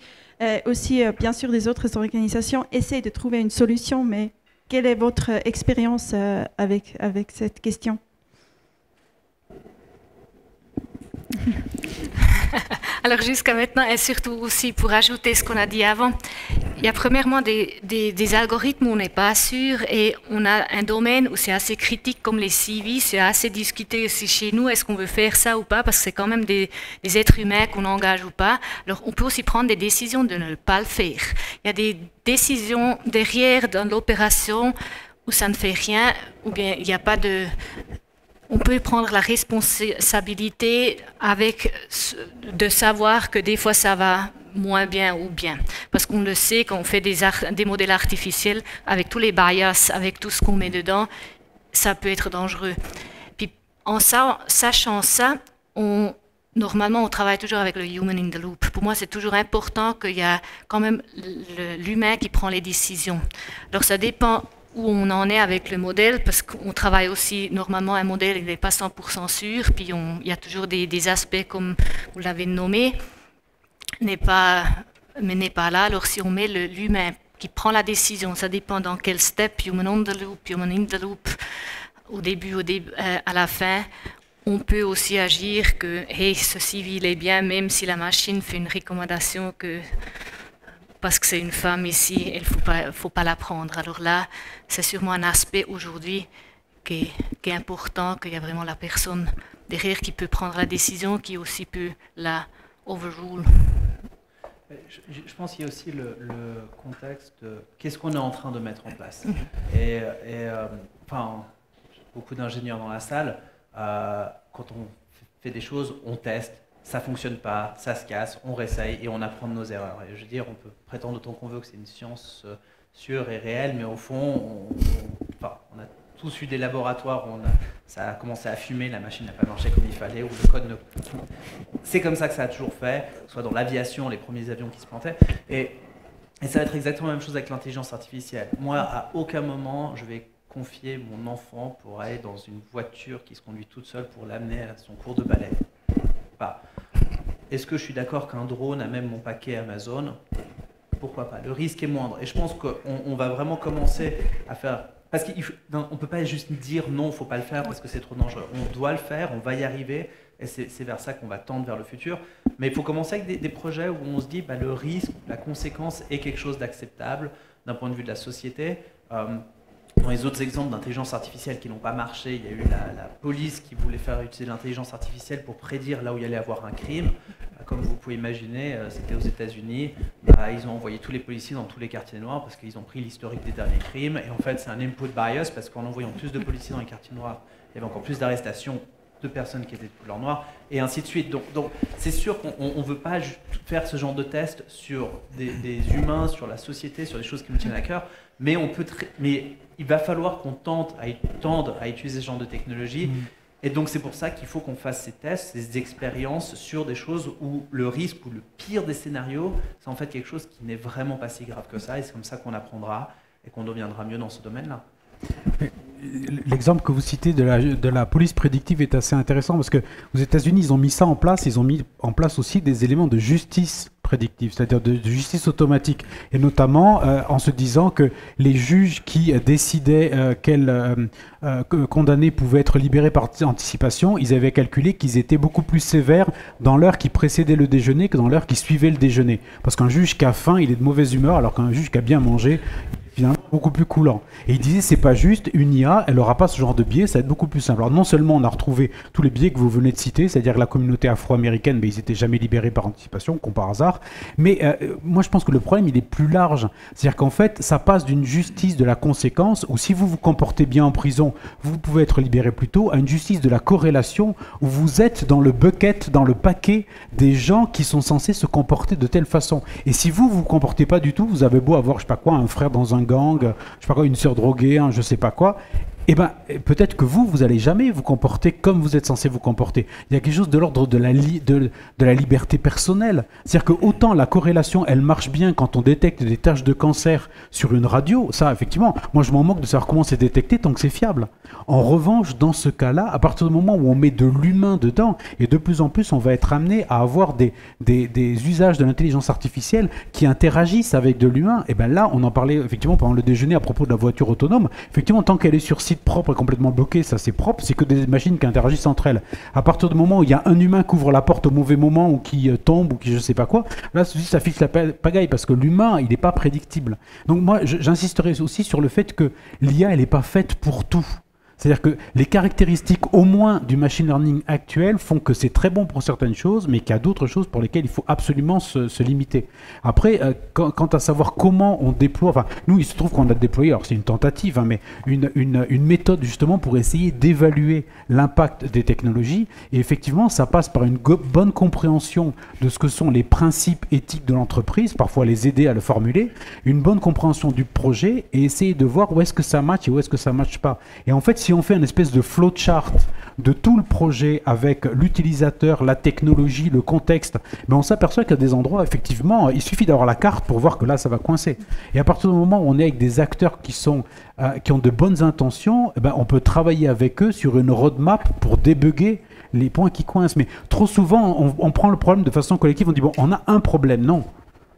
aussi bien sûr des autres organisations, essayent de trouver une solution, mais quelle est votre expérience avec cette question ? Alors jusqu'à maintenant, et surtout aussi pour ajouter ce qu'on a dit avant, il y a premièrement des algorithmes où on n'est pas sûr et on a un domaine où c'est assez critique comme les CV, c'est assez discuté aussi chez nous, est-ce qu'on veut faire ça ou pas, parce que c'est quand même des êtres humains qu'on engage ou pas. Alors on peut aussi prendre des décisions de ne pas le faire. Il y a des décisions derrière dans l'opération où ça ne fait rien, ou bien il n'y a pas de... On peut prendre la responsabilité de savoir que des fois ça va moins bien ou bien. Parce qu'on le sait, quand on fait des modèles artificiels, avec tous les bias, avec tout ce qu'on met dedans, ça peut être dangereux. Puis en sachant ça, normalement on travaille toujours avec le human in the loop. Pour moi c'est toujours important qu'il y a quand même l'humain qui prend les décisions. Alors ça dépend où on en est avec le modèle, parce qu'on travaille aussi, normalement un modèle il n'est pas 100% sûr, puis il y a toujours des aspects comme vous l'avez nommé, n'est pas là. Alors si on met l'humain qui prend la décision, ça dépend dans quel step, human on the loop, human in the loop, au début, à la fin, on peut aussi agir que hey, ce civil est bien, même si la machine fait une recommandation que parce que c'est une femme ici, il ne faut pas la prendre. Alors là, c'est sûrement un aspect aujourd'hui qui est important, qu'il y a vraiment la personne derrière qui peut prendre la décision, qui aussi peut la overrule. Je pense qu'il y a aussi le contexte de qu'est-ce qu'on est en train de mettre en place. Enfin, beaucoup d'ingénieurs dans la salle, quand on fait des choses, on teste. Ça ne fonctionne pas, ça se casse, on réessaye et on apprend de nos erreurs. Et je veux dire, on peut prétendre autant qu'on veut que c'est une science sûre et réelle, mais au fond, on a tous eu des laboratoires où ça a commencé à fumer, la machine n'a pas marché comme il fallait, ou le code ne... C'est comme ça que ça a toujours fait, soit dans l'aviation, les premiers avions qui se plantaient. Et ça va être exactement la même chose avec l'intelligence artificielle. Moi, à aucun moment, je vais confier mon enfant pour aller dans une voiture qui se conduit toute seule pour l'amener à son cours de ballet. Est-ce que je suis d'accord qu'un drone a même mon paquet Amazon? Pourquoi pas? Le risque est moindre. Et je pense qu'on va vraiment commencer à faire... Parce qu'on ne peut pas juste dire non, il ne faut pas le faire parce que c'est trop dangereux. On doit le faire, on va y arriver. Et c'est vers ça qu'on va tendre vers le futur. Mais il faut commencer avec des projets où on se dit le risque, la conséquence est quelque chose d'acceptable d'un point de vue de la société. Dans les autres exemples d'intelligence artificielle qui n'ont pas marché, il y a eu la police qui voulait faire utiliser l'intelligence artificielle pour prédire là où il y allait avoir un crime. comme vous pouvez imaginer, c'était aux États-Unis. Ils ont envoyé tous les policiers dans tous les quartiers noirs parce qu'ils ont pris l'historique des derniers crimes. Et en fait, c'est un input bias parce qu'en envoyant plus de policiers dans les quartiers noirs, il y avait encore plus d'arrestations de personnes qui étaient de couleur noire, et ainsi de suite. Donc c'est sûr qu'on ne veut pas faire ce genre de test sur des humains, sur la société, sur des choses qui nous tiennent à cœur, mais il va falloir qu'on tende à utiliser ce genre de technologie. Et donc c'est pour ça qu'il faut qu'on fasse ces tests, ces expériences sur des choses où le risque ou le pire des scénarios, c'est en fait quelque chose qui n'est vraiment pas si grave que ça, et c'est comme ça qu'on apprendra et qu'on deviendra mieux dans ce domaine-là. L'exemple que vous citez de la police prédictive est assez intéressant parce que aux États-Unis, ils ont mis ça en place. Ils ont mis en place aussi des éléments de justice prédictive, c'est-à-dire de justice automatique. Et notamment en se disant que les juges qui décidaient quel condamné pouvait être libéré par anticipation, ils avaient calculé qu'ils étaient beaucoup plus sévères dans l'heure qui précédait le déjeuner que dans l'heure qui suivait le déjeuner. Parce qu'un juge qui a faim, il est de mauvaise humeur, alors qu'un juge qui a bien mangé, finalement beaucoup plus coulant. Et il disait c'est pas juste, une IA, elle n'aura pas ce genre de biais, ça va être beaucoup plus simple. Alors non seulement on a retrouvé tous les biais que vous venez de citer, c'est-à-dire que la communauté afro-américaine, ils n'étaient jamais libérés par anticipation, comme par hasard, mais moi je pense que le problème il est plus large. C'est-à-dire qu'en fait ça passe d'une justice de la conséquence, où si vous vous comportez bien en prison, vous pouvez être libéré plus tôt, à une justice de la corrélation, où vous êtes dans le bucket, dans le paquet des gens qui sont censés se comporter de telle façon. Et si vous vous comportez pas du tout, vous avez beau avoir, je sais pas quoi, un frère dans un gang, je sais pas quoi, une sœur droguée, je sais pas quoi, eh ben, peut-être que vous allez jamais vous comporter comme vous êtes censé vous comporter. Il y a quelque chose de l'ordre de la liberté personnelle. C'est-à-dire que autant la corrélation, elle marche bien quand on détecte des taches de cancer sur une radio, ça, effectivement, moi je m'en moque de savoir comment c'est détecté tant que c'est fiable. En revanche, dans ce cas-là, à partir du moment où on met de l'humain dedans, et de plus en plus, on va être amené à avoir des usages de l'intelligence artificielle qui interagissent avec de l'humain, et bien là, on en parlait effectivement pendant le déjeuner à propos de la voiture autonome. Effectivement, tant qu'elle est sur site propre et complètement bloquée, ça c'est propre, c'est que des machines qui interagissent entre elles. À partir du moment où il y a un humain qui ouvre la porte au mauvais moment, ou qui tombe, ou qui je sais pas quoi, là ça fixe la pagaille, parce que l'humain, il n'est pas prédictible. Donc moi, j'insisterai aussi sur le fait que l'IA, elle n'est pas faite pour tout. C'est-à-dire que les caractéristiques au moins du machine learning actuel font que c'est très bon pour certaines choses, mais qu'il y a d'autres choses pour lesquelles il faut absolument se limiter. Après, quant à savoir comment on déploie, enfin, nous, il se trouve qu'on a déployé, alors c'est une tentative, mais une méthode justement pour essayer d'évaluer l'impact des technologies. Et effectivement, ça passe par une bonne compréhension de ce que sont les principes éthiques de l'entreprise, parfois les aider à le formuler, une bonne compréhension du projet et essayer de voir où est-ce que ça match et où est-ce que ça matche pas. Et en fait, si on fait une espèce de flowchart de tout le projet avec l'utilisateur, la technologie, le contexte, mais on s'aperçoit qu'il y a des endroits, effectivement, il suffit d'avoir la carte pour voir que là, ça va coincer. Et à partir du moment où on est avec des acteurs qui ont de bonnes intentions, on peut travailler avec eux sur une roadmap pour débugger les points qui coincent. Mais trop souvent, on prend le problème de façon collective, on dit, bon, on a un problème.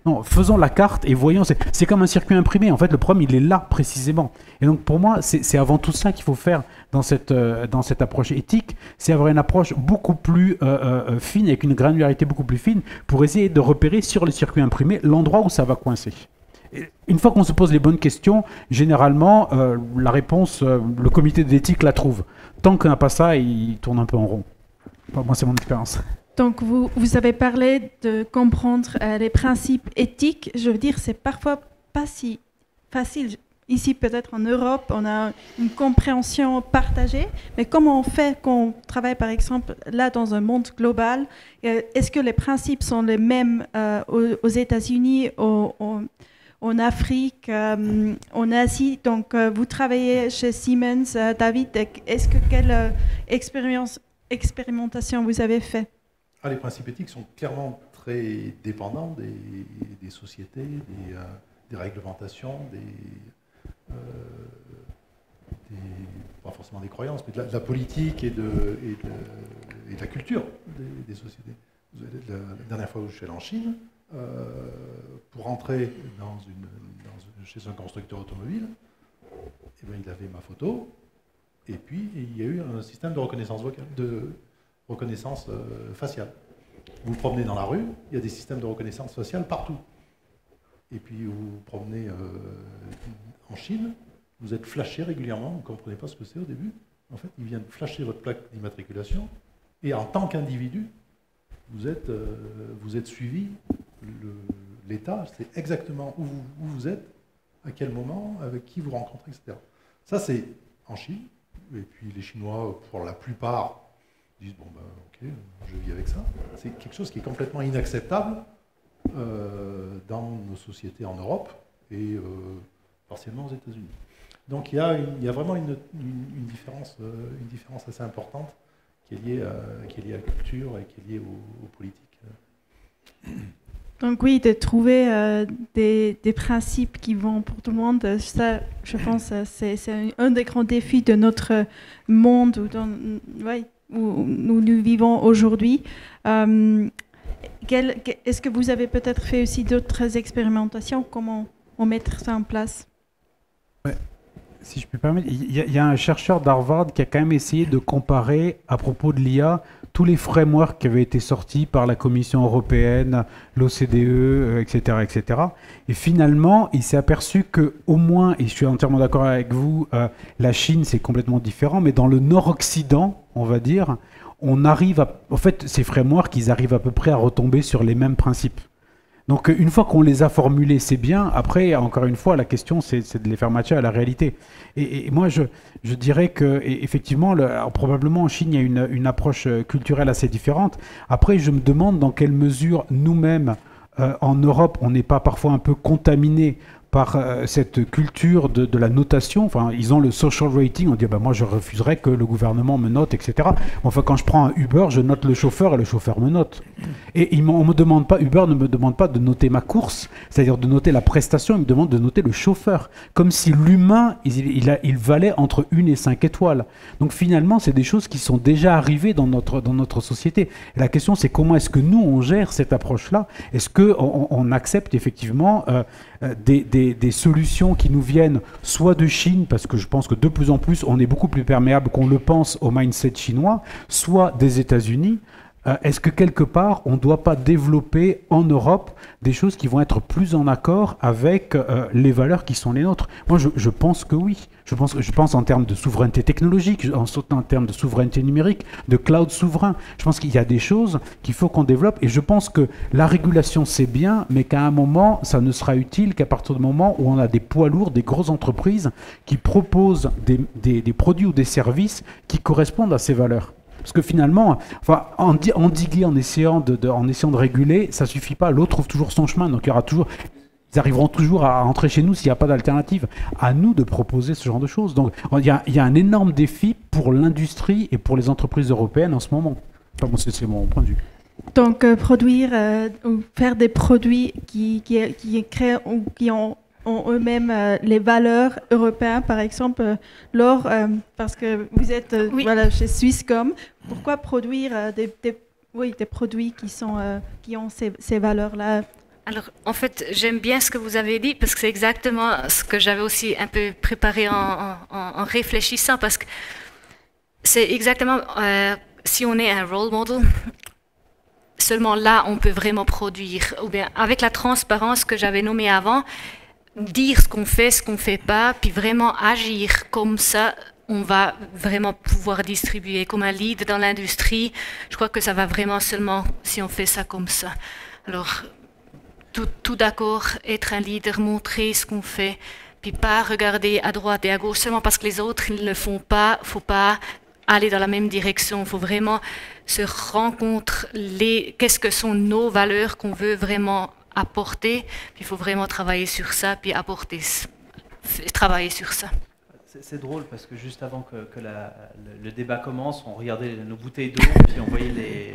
Non, faisons la carte et voyons, c'est comme un circuit imprimé. En fait, le problème, il est là, précisément. Et donc, pour moi, c'est avant tout ça qu'il faut faire dans cette approche éthique. C'est avoir une approche beaucoup plus fine, avec une granularité beaucoup plus fine, pour essayer de repérer sur le circuit imprimé l'endroit où ça va coincer. Et une fois qu'on se pose les bonnes questions, généralement, la réponse, le comité d'éthique la trouve. Tant qu'on n'a pas ça, il tourne un peu en rond. Enfin, moi, c'est mon expérience. Donc, vous avez parlé de comprendre les principes éthiques. Je veux dire, c'est parfois pas si facile. Ici, peut-être en Europe, on a une compréhension partagée. Mais comment on fait quand on travaille, par exemple, là, dans un monde global? Est-ce que les principes sont les mêmes aux États-Unis, en Afrique, en Asie? Donc, vous travaillez chez Siemens, David. Est-ce que quelle expérimentation vous avez fait? Les principes éthiques sont clairement très dépendants des sociétés, des réglementations, pas forcément des croyances, mais de la politique et de la culture des sociétés. La dernière fois où je suis allé en Chine, pour entrer chez un constructeur automobile, il avait ma photo, et puis il y a eu un système de reconnaissance vocale, reconnaissance faciale. Vous vous promenez dans la rue, il y a des systèmes de reconnaissance faciale partout. Et puis vous vous promenez en Chine, vous êtes flashé régulièrement, vous ne comprenez pas ce que c'est au début. En fait, ils viennent flasher votre plaque d'immatriculation, et en tant qu'individu, vous êtes suivi, l'État sait exactement où vous êtes, à quel moment, avec qui vous rencontrez, etc. Ça, c'est en Chine, et puis les Chinois, pour la plupart, disent, bon, ben, ok, je vis avec ça. C'est quelque chose qui est complètement inacceptable dans nos sociétés en Europe et partiellement aux États-Unis. Donc il y a vraiment une différence assez importante qui est liée à la culture et qui est liée aux politiques. Donc oui, de trouver des principes qui vont pour tout le monde, ça, je pense, c'est un des grands défis de notre monde où nous vivons aujourd'hui. Est-ce que vous avez peut-être fait aussi d'autres expérimentations? Comment on mettre ça en place? Ouais. Si je peux me permettre, il y a un chercheur d'Harvard qui a quand même essayé de comparer, à propos de l'IA, tous les frameworks qui avaient été sortis par la Commission européenne, l'OCDE, etc., etc. Et finalement, il s'est aperçu que, au moins, et je suis entièrement d'accord avec vous, la Chine, c'est complètement différent, mais dans le Nord-Occident, on va dire, on arrive à... En fait, ces frameworks, ils arrivent à peu près à retomber sur les mêmes principes. Donc une fois qu'on les a formulés, c'est bien. Après, encore une fois, la question, c'est de les faire matcher à la réalité. Et moi, je dirais qu'effectivement, probablement en Chine, il y a une approche culturelle assez différente. Après, je me demande dans quelle mesure nous-mêmes, en Europe, on n'est pas parfois un peu contaminés par cette culture de la notation. Enfin, ils ont le social rating, on dit moi je refuserais que le gouvernement me note, etc. Enfin, quand je prends un Uber, je note le chauffeur et le chauffeur me note. Et Uber ne me demande pas de noter ma course, c'est-à-dire de noter la prestation, il me demande de noter le chauffeur, comme si l'humain, il valait entre 1 et 5 étoiles. Donc finalement, c'est des choses qui sont déjà arrivées dans notre société. Et la question, c'est comment est-ce que nous, on gère cette approche-là? Est-ce qu'on accepte effectivement des solutions qui nous viennent soit de Chine, parce que je pense que de plus en plus, on est beaucoup plus perméable qu'on le pense au mindset chinois, soit des États-Unis. Est-ce que quelque part, on ne doit pas développer en Europe des choses qui vont être plus en accord avec les valeurs qui sont les nôtres? Moi, je pense que oui. Je pense en termes de souveraineté technologique, en termes de souveraineté numérique, de cloud souverain. Je pense qu'il y a des choses qu'il faut qu'on développe. Et je pense que la régulation, c'est bien, mais qu'à un moment, ça ne sera utile qu'à partir du moment où on a des poids lourds, des grosses entreprises qui proposent des produits ou des services qui correspondent à ces valeurs. Parce que finalement, endiguer en essayant de réguler, ça ne suffit pas. L'autre trouve toujours son chemin. Donc ils arriveront toujours à entrer chez nous s'il n'y a pas d'alternative. À nous de proposer ce genre de choses. Donc il y a un énorme défi pour l'industrie et pour les entreprises européennes en ce moment. Enfin, c'est mon point de vue. Donc produire ou faire des produits qui créent ou qui ont eux-mêmes les valeurs européennes, par exemple, Laure, parce que vous êtes chez Swisscom, pourquoi produire des produits qui ont ces valeurs-là? Alors, en fait, j'aime bien ce que vous avez dit, parce que c'est exactement ce que j'avais aussi un peu préparé en réfléchissant, parce que c'est exactement, si on est un role model, seulement là, on peut vraiment produire, ou bien avec la transparence que j'avais nommée avant, dire ce qu'on fait pas, puis vraiment agir comme ça, on va vraiment pouvoir distribuer comme un lead dans l'industrie. Je crois que ça va vraiment seulement si on fait ça comme ça. Alors, tout d'accord, être un leader, montrer ce qu'on fait, puis pas regarder à droite et à gauche seulement parce que les autres ne le font pas. Faut pas aller dans la même direction. Il faut vraiment se rencontrer qu'est-ce que sont nos valeurs qu'on veut vraiment apporter, puis il faut vraiment travailler sur ça, puis travailler sur ça. C'est drôle parce que juste avant que le débat commence, on regardait nos bouteilles d'eau, puis on voyait les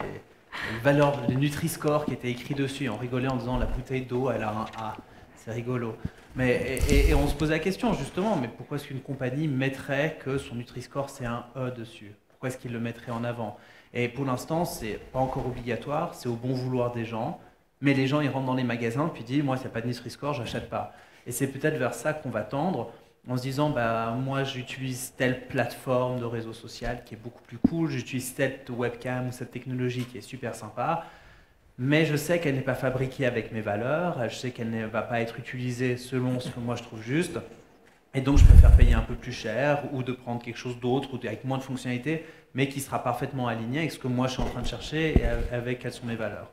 valeurs, les Nutri-Score qui étaient écrits dessus, et on rigolait en disant la bouteille d'eau, elle a un A, c'est rigolo. Et on se posait la question justement, mais pourquoi est-ce qu'une compagnie mettrait que son Nutri-Score c'est un E dessus? Pourquoi est-ce qu'il le mettrait en avant? Et pour l'instant, c'est pas encore obligatoire, c'est au bon vouloir des gens. Mais les gens, ils rentrent dans les magasins, puis disent, moi, s'il n'y a pas de Nutri-Score, je n'achète pas. Et c'est peut-être vers ça qu'on va tendre, en se disant, moi, j'utilise telle plateforme de réseau social qui est beaucoup plus cool, j'utilise cette webcam ou cette technologie qui est super sympa, mais je sais qu'elle n'est pas fabriquée avec mes valeurs, je sais qu'elle ne va pas être utilisée selon ce que moi je trouve juste, et donc je préfère payer un peu plus cher, ou de prendre quelque chose d'autre, ou avec moins de fonctionnalités, mais qui sera parfaitement aligné avec ce que moi je suis en train de chercher et avec quelles sont mes valeurs.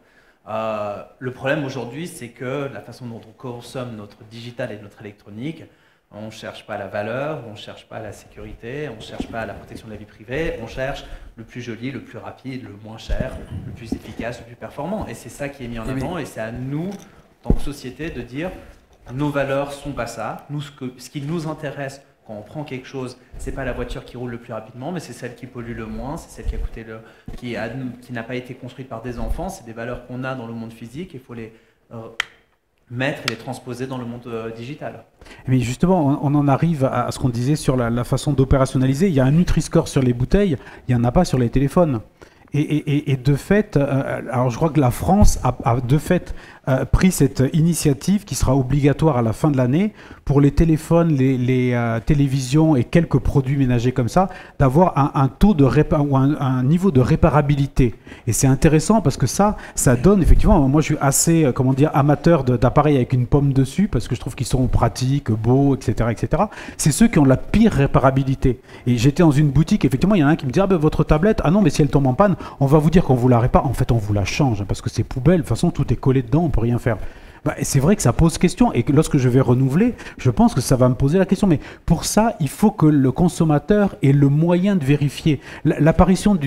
Le problème aujourd'hui, c'est que la façon dont on consomme notre digital et notre électronique, on ne cherche pas la valeur, on ne cherche pas la sécurité, on ne cherche pas la protection de la vie privée, on cherche le plus joli, le plus rapide, le moins cher, le plus efficace, le plus performant. Et c'est ça qui est mis en avant, et c'est à nous, en tant que société, de dire nos valeurs sont pas ça. Nous, ce qui nous intéresse quand on prend quelque chose, c'est pas la voiture qui roule le plus rapidement, mais c'est celle qui pollue le moins, c'est celle qui a coûté qui n'a pas été construite par des enfants. C'est des valeurs qu'on a dans le monde physique, il faut les mettre et les transposer dans le monde digital. Mais justement, on en arrive à ce qu'on disait sur la façon d'opérationnaliser. Il y a un Nutri-Score sur les bouteilles, il n'y en a pas sur les téléphones. Et de fait, alors je crois que la France a de fait pris cette initiative qui sera obligatoire à la fin de l'année pour les téléphones, les télévisions et quelques produits ménagers comme ça, d'avoir un taux de ou un niveau de réparabilité. Et c'est intéressant parce que ça donne effectivement. Moi, je suis assez, amateur d'appareils avec une pomme dessus parce que je trouve qu'ils sont pratiques, beaux, etc., etc. C'est ceux qui ont la pire réparabilité. Et j'étais dans une boutique, effectivement, il y en a un qui me dit votre tablette, ah non, mais si elle tombe en panne, on va vous dire qu'on vous la répare. En fait, on vous la change parce que c'est poubelle. De toute façon, tout est collé dedans, on peut rien faire. C'est vrai que ça pose question, et que lorsque je vais renouveler, je pense que ça va me poser la question. Mais pour ça, il faut que le consommateur ait le moyen de vérifier. L'apparition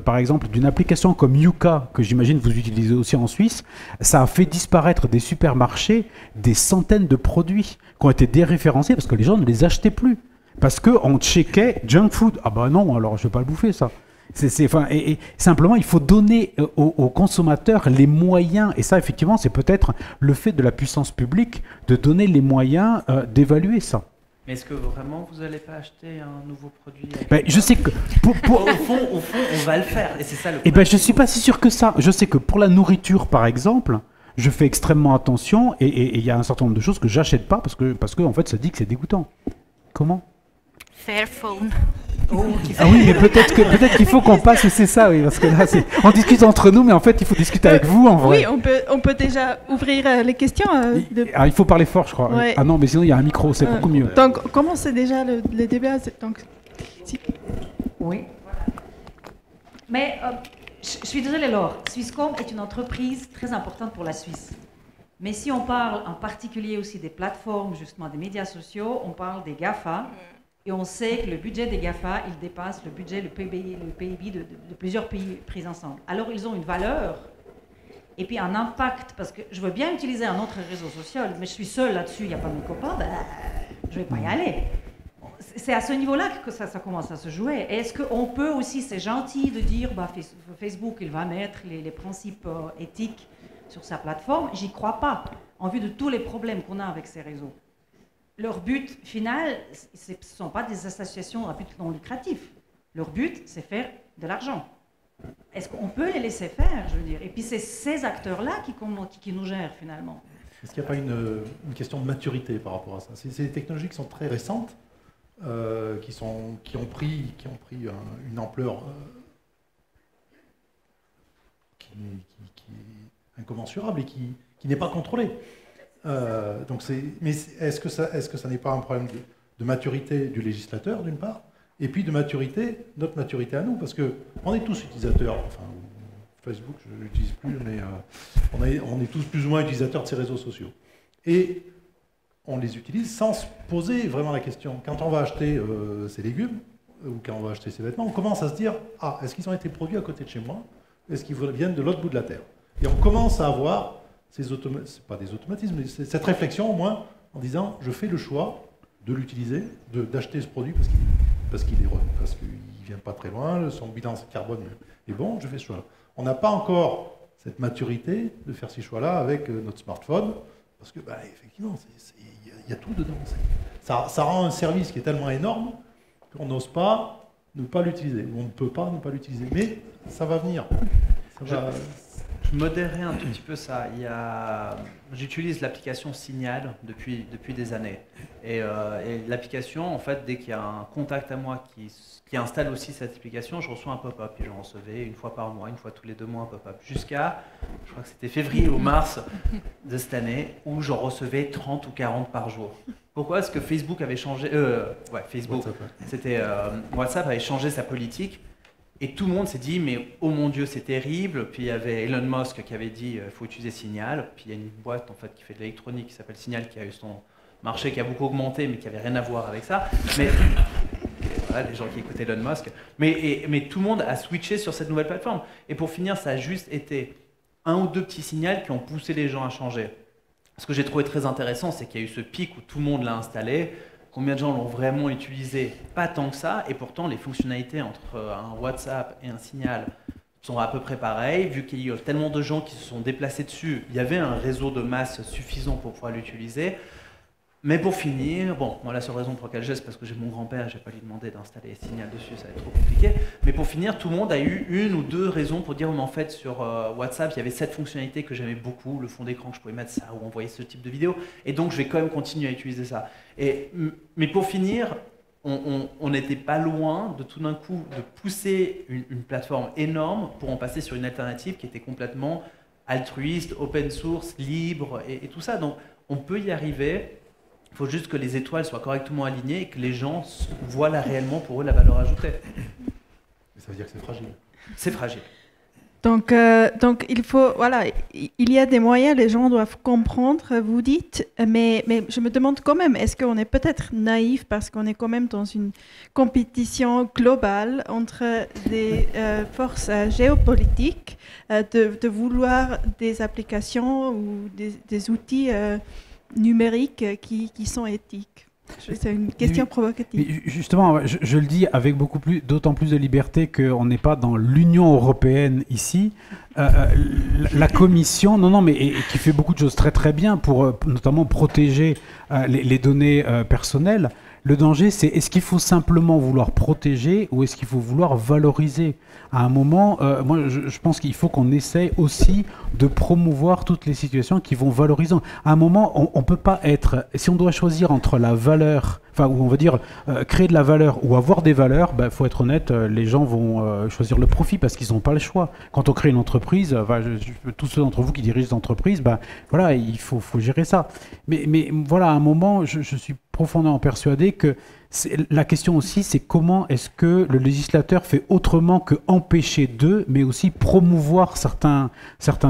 par exemple, d'une application comme Yuka, que j'imagine vous utilisez aussi en Suisse, ça a fait disparaître des supermarchés des centaines de produits qui ont été déréférencés parce que les gens ne les achetaient plus. Parce qu'on checkait junk food. Ah bah non, alors je ne vais pas le bouffer ça. Et simplement, il faut donner aux consommateurs les moyens, et ça, effectivement, c'est peut-être le fait de la puissance publique de donner les moyens d'évaluer ça. Mais est-ce que vraiment vous n'allez pas acheter un nouveau produit je sais que au fond, on va le faire, et c'est ça le problème. Je ne suis pas si sûr que ça. Je sais que pour la nourriture, par exemple, je fais extrêmement attention, et il y a un certain nombre de choses que j'achète pas parce que en fait, ça dit que c'est dégoûtant. Comment ? Fairphone. Ah oui, mais peut-être qu'il faut qu'on passe, c'est ça, oui, parce que là, on discute entre nous, mais en fait, il faut discuter avec vous, en vrai. Oui, on peut déjà ouvrir les questions. Il faut parler fort, je crois. Ouais. Ah non, mais sinon, il y a un micro, c'est beaucoup mieux. Donc, commencez déjà le débat. Donc, si. Oui. Mais je suis désolée, Laure. Swisscom est une entreprise très importante pour la Suisse. Mais si on parle en particulier aussi des plateformes, justement des médias sociaux, on parle des GAFA. Et on sait que le budget des GAFA, il dépasse le budget, le PIB de plusieurs pays pris ensemble. Alors, ils ont une valeur et puis un impact, parce que je veux bien utiliser un autre réseau social, mais je suis seule là-dessus, il n'y a pas de mes copains, je ne vais pas y aller. C'est à ce niveau-là que ça commence à se jouer. Et est-ce qu'on peut aussi, c'est gentil de dire, Facebook, il va mettre les principes éthiques sur sa plateforme, j'y crois pas, en vue de tous les problèmes qu'on a avec ces réseaux. Leur but final, ce ne sont pas des associations à but non lucratif. Leur but, c'est faire de l'argent. Est-ce qu'on peut les laisser faire, je veux dire? Et puis c'est ces acteurs-là qui nous gèrent finalement. Est-ce qu'il n'y a pas une question de maturité par rapport à ça? C'est des technologies qui sont très récentes, qui ont pris une ampleur qui est incommensurable et qui n'est pas contrôlée. Mais est-ce que ça n'est pas un problème de maturité du législateur, d'une part, et puis de maturité, notre maturité à nous, parce qu'on est tous utilisateurs, enfin, Facebook, je ne l'utilise plus, mais on est tous plus ou moins utilisateurs de ces réseaux sociaux. Et on les utilise sans se poser vraiment la question. Quand on va acheter ses légumes, ou quand on va acheter ses vêtements, on commence à se dire, est-ce qu'ils ont été produits à côté de chez moi? Est-ce qu'ils viennent de l'autre bout de la Terre? Et on commence à avoir... c'est pas des automatismes, mais c'est cette réflexion au moins en disant je fais le choix de l'utiliser, d'acheter ce produit parce qu'il vient pas très loin, son bilan carbone est bon, je fais ce choix-là. On n'a pas encore cette maturité de faire ces choix-là avec notre smartphone parce que effectivement il y a tout dedans. Ça rend un service qui est tellement énorme qu'on n'ose pas ne pas l'utiliser, ou on ne peut pas ne pas l'utiliser, mais ça va venir. Je modérerai un tout petit peu ça. J'utilise l'application Signal depuis des années. Et l'application, en fait, dès qu'il y a un contact à moi qui installe aussi cette application, je reçois un pop-up. Et j'en recevais une fois par mois, une fois tous les 2 mois un pop-up. Jusqu'à, je crois que c'était février ou mars de cette année, où j'en recevais 30 ou 40 par jour. Pourquoi? Parce que Facebook avait changé... Facebook. WhatsApp avait changé sa politique. Et tout le monde s'est dit, mais oh mon Dieu, c'est terrible. Puis il y avait Elon Musk qui avait dit, il faut utiliser Signal. Puis il y a une boîte en fait qui fait de l'électronique qui s'appelle Signal, qui a eu son marché qui a beaucoup augmenté, mais qui n'avait rien à voir avec ça. Mais voilà, les gens qui écoutaient Elon Musk. Mais tout le monde a switché sur cette nouvelle plateforme. Et pour finir, ça a juste été 1 ou 2 petits signaux qui ont poussé les gens à changer. Ce que j'ai trouvé très intéressant, c'est qu'il y a eu ce pic où tout le monde l'a installé. Combien de gens l'ont vraiment utilisé? Pas tant que ça, et pourtant les fonctionnalités entre un WhatsApp et un Signal sont à peu près pareilles. Vu qu'il y a tellement de gens qui se sont déplacés dessus, il y avait un réseau de masse suffisant pour pouvoir l'utiliser. Mais pour finir, bon, moi la seule raison pour laquelle j'ai, c'est parce que j'ai mon grand-père, je n'ai pas lui demandé d'installer Signal dessus, ça va être trop compliqué. Mais pour finir, tout le monde a eu 1 ou 2 raisons pour dire, mais en fait sur WhatsApp, il y avait cette fonctionnalité que j'aimais beaucoup, le fond d'écran que je pouvais mettre ça, ou envoyer ce type de vidéo, et donc je vais quand même continuer à utiliser ça. Mais pour finir, on n'était pas loin de tout d'un coup de pousser une plateforme énorme pour en passer sur une alternative qui était complètement altruiste, open source, libre, et tout ça. Donc on peut y arriver. Il faut juste que les étoiles soient correctement alignées et que les gens voient là réellement pour eux la valeur ajoutée. Ça veut dire que c'est fragile. C'est fragile. Donc il faut, voilà, il y a des moyens, les gens doivent comprendre, vous dites, mais je me demande quand même, est-ce qu'on est peut-être naïf parce qu'on est quand même dans une compétition globale entre des forces géopolitiques, de vouloir des applications ou des outils numériques qui sont éthiques. C'est une question provocative. Justement, je le dis avec d'autant plus de liberté qu'on n'est pas dans l'Union européenne ici. La Commission, mais qui fait beaucoup de choses très très bien pour notamment protéger les données personnelles. Le danger, c'est est-ce qu'il faut simplement vouloir protéger ou est-ce qu'il faut vouloir valoriser? À un moment, moi je pense qu'il faut qu'on essaye aussi de promouvoir toutes les situations qui vont valoriser. À un moment, on ne peut pas être... Si on doit choisir entre la valeur, enfin, où on va dire créer de la valeur ou avoir des valeurs, faut être honnête, les gens vont choisir le profit parce qu'ils n'ont pas le choix. Quand on crée une entreprise, tous ceux d'entre vous qui dirigent des entreprises, voilà, il faut gérer ça. Mais voilà, à un moment, je suis profondément persuadé que la question aussi, c'est comment est-ce que le législateur fait autrement que empêcher d'eux, mais aussi promouvoir certains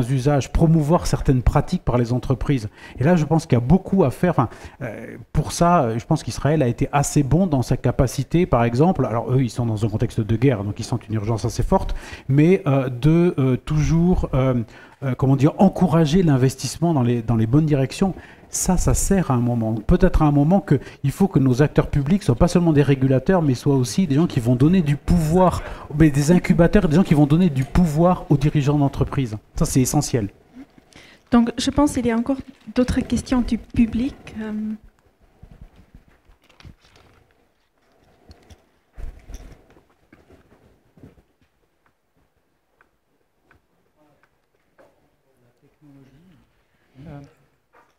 usages, promouvoir certaines pratiques par les entreprises. Et là, je pense qu'il y a beaucoup à faire. Pour ça, je pense qu'Israël a été assez bon dans sa capacité, par exemple, alors eux, ils sont dans un contexte de guerre, donc ils sentent une urgence assez forte, mais de toujours, encourager l'investissement dans les bonnes directions. Ça sert à un moment. Peut-être à un moment qu'il faut que nos acteurs publics soient pas seulement des régulateurs, mais soient aussi des gens qui vont donner du pouvoir, des incubateurs, des gens qui vont donner du pouvoir aux dirigeants d'entreprise. Ça, c'est essentiel. Donc, je pense qu'il y a encore d'autres questions du public.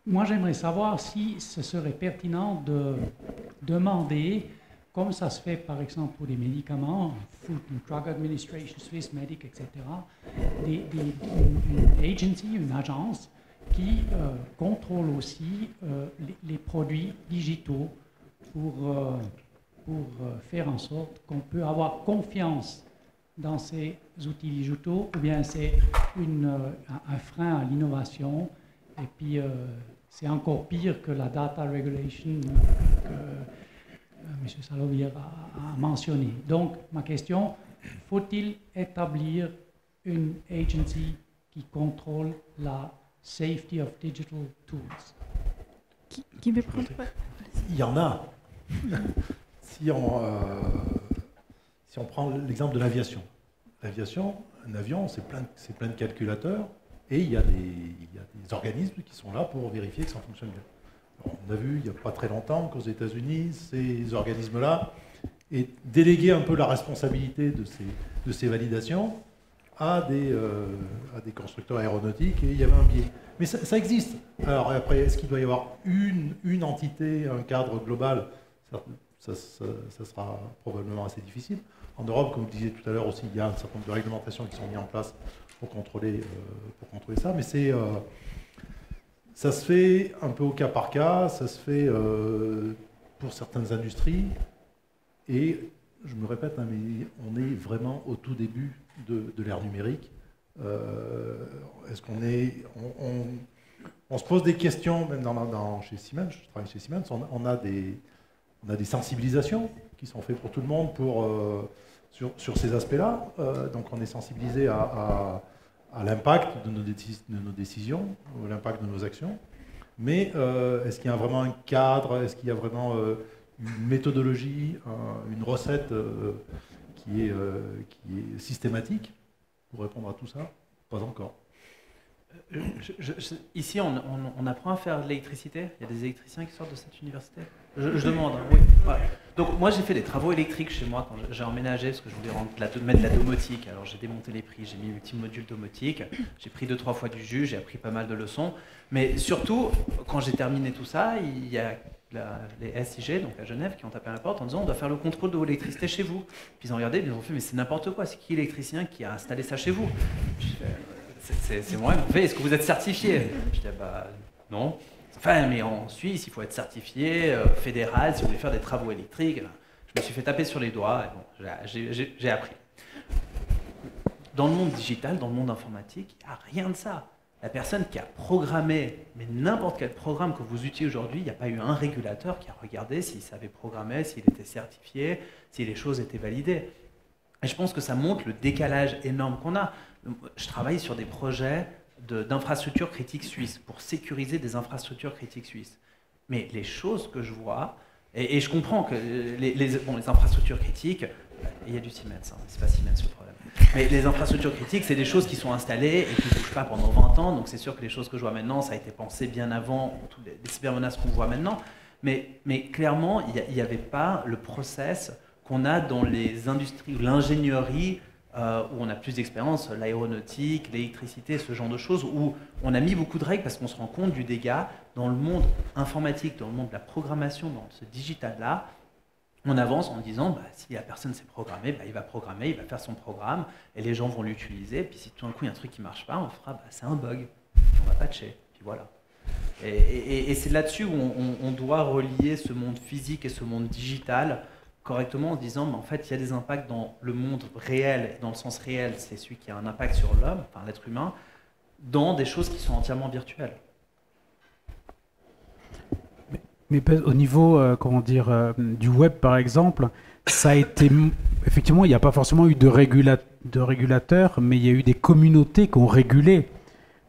Moi, j'aimerais savoir si ce serait pertinent de demander, comme ça se fait par exemple pour les médicaments, Food and Drug Administration, Swissmedic, etc., une agency, une agence qui contrôle aussi les produits digitaux pour faire en sorte qu'on peut avoir confiance dans ces outils digitaux, ou bien c'est un frein à l'innovation, et puis c'est encore pire que la data regulation que M. Salovir a mentionné. Donc, ma question, faut-il établir une agency qui contrôle la safety of digital tools? Qui veut prendre? Il y en a. Si on prend l'exemple de l'aviation. L'aviation, un avion, c'est plein de calculateurs. Et il y a des organismes qui sont là pour vérifier que ça fonctionne bien. Alors, on a vu il n'y a pas très longtemps qu'aux États-Unis, ces organismes-là déléguaient un peu la responsabilité de ces validations à des constructeurs aéronautiques et il y avait un biais. Mais ça existe. Alors après, est-ce qu'il doit y avoir une entité, un cadre global? Ça sera probablement assez difficile. En Europe, comme vous le disiez tout à l'heure aussi, il y a un certain nombre de réglementations qui sont mises en place pour contrôler ça, mais ça se fait un peu au cas par cas, ça se fait pour certaines industries, et je me répète, hein, mais on est vraiment au tout début de l'ère numérique. Est-ce qu'on est... On se pose des questions, même chez Siemens, je travaille chez Siemens, on a des sensibilisations qui sont faites pour tout le monde sur ces aspects-là. Donc on est sensibilisé à l'impact de nos décisions, à l'impact de nos actions. Mais est-ce qu'il y a vraiment un cadre? Est-ce qu'il y a vraiment une méthodologie, une recette qui est systématique pour répondre à tout ça? Pas encore. Ici, on apprend à faire de l'électricité. Il y a des électriciens qui sortent de cette université. Je demande, hein, oui. Ouais. Donc moi, j'ai fait des travaux électriques chez moi quand j'ai emménagé, parce que je voulais mettre de la domotique. Alors j'ai démonté les prises, j'ai mis un petit module domotique, j'ai pris 2-3 fois du jus, j'ai appris pas mal de leçons. Mais surtout, quand j'ai terminé tout ça, il y a les SIG, donc à Genève, qui ont tapé à la porte en disant on doit faire le contrôle de l'électricité chez vous. Puis ils ont regardé, ils ont fait mais c'est n'importe quoi, c'est qui l'électricien qui a installé ça chez vous? C'est moi, ils m'ont fait est-ce que vous êtes certifié? Je dis bah non. Enfin, mais en Suisse, il faut être certifié fédéral si vous voulez faire des travaux électriques. Je me suis fait taper sur les doigts et bon, j'ai appris. Dans le monde digital, dans le monde informatique, il n'y a rien de ça. La personne qui a programmé, mais n'importe quel programme que vous utilisez aujourd'hui, il n'y a pas eu un régulateur qui a regardé s'il savait programmer, s'il était certifié, si les choses étaient validées. Et je pense que ça montre le décalage énorme qu'on a. Je travaille sur des projets d'infrastructures critiques suisses pour sécuriser des infrastructures critiques suisses. Mais les choses que je vois, et je comprends que les infrastructures critiques, il y a du Siemens, hein, c'est pas Siemens le problème. Mais les infrastructures critiques, c'est des choses qui sont installées et qui ne bougent pas pendant 20 ans. Donc c'est sûr que les choses que je vois maintenant, ça a été pensé bien avant toutes les cybermenaces qu'on voit maintenant. Mais clairement, il n'y avait pas le process qu'on a dans les industries ou l'ingénierie où on a plus d'expérience, l'aéronautique, l'électricité, ce genre de choses, où on a mis beaucoup de règles parce qu'on se rend compte du dégât dans le monde informatique, dans le monde de la programmation, dans ce digital-là. On avance en disant, bah, si la personne s'est programmée, bah, il va programmer, il va faire son programme, et les gens vont l'utiliser, puis si tout d'un coup il y a un truc qui ne marche pas, on fera, bah, c'est un bug, on va patcher, puis voilà. Et c'est là-dessus où on doit relier ce monde physique et ce monde digital correctement en disant, mais en fait, il y a des impacts dans le monde réel, dans le sens réel, c'est celui qui a un impact sur l'homme, enfin l'être humain, dans des choses qui sont entièrement virtuelles. Mais au niveau, du web par exemple, ça a été, effectivement, il n'y a pas forcément eu de régulateurs, mais il y a eu des communautés qui ont régulé.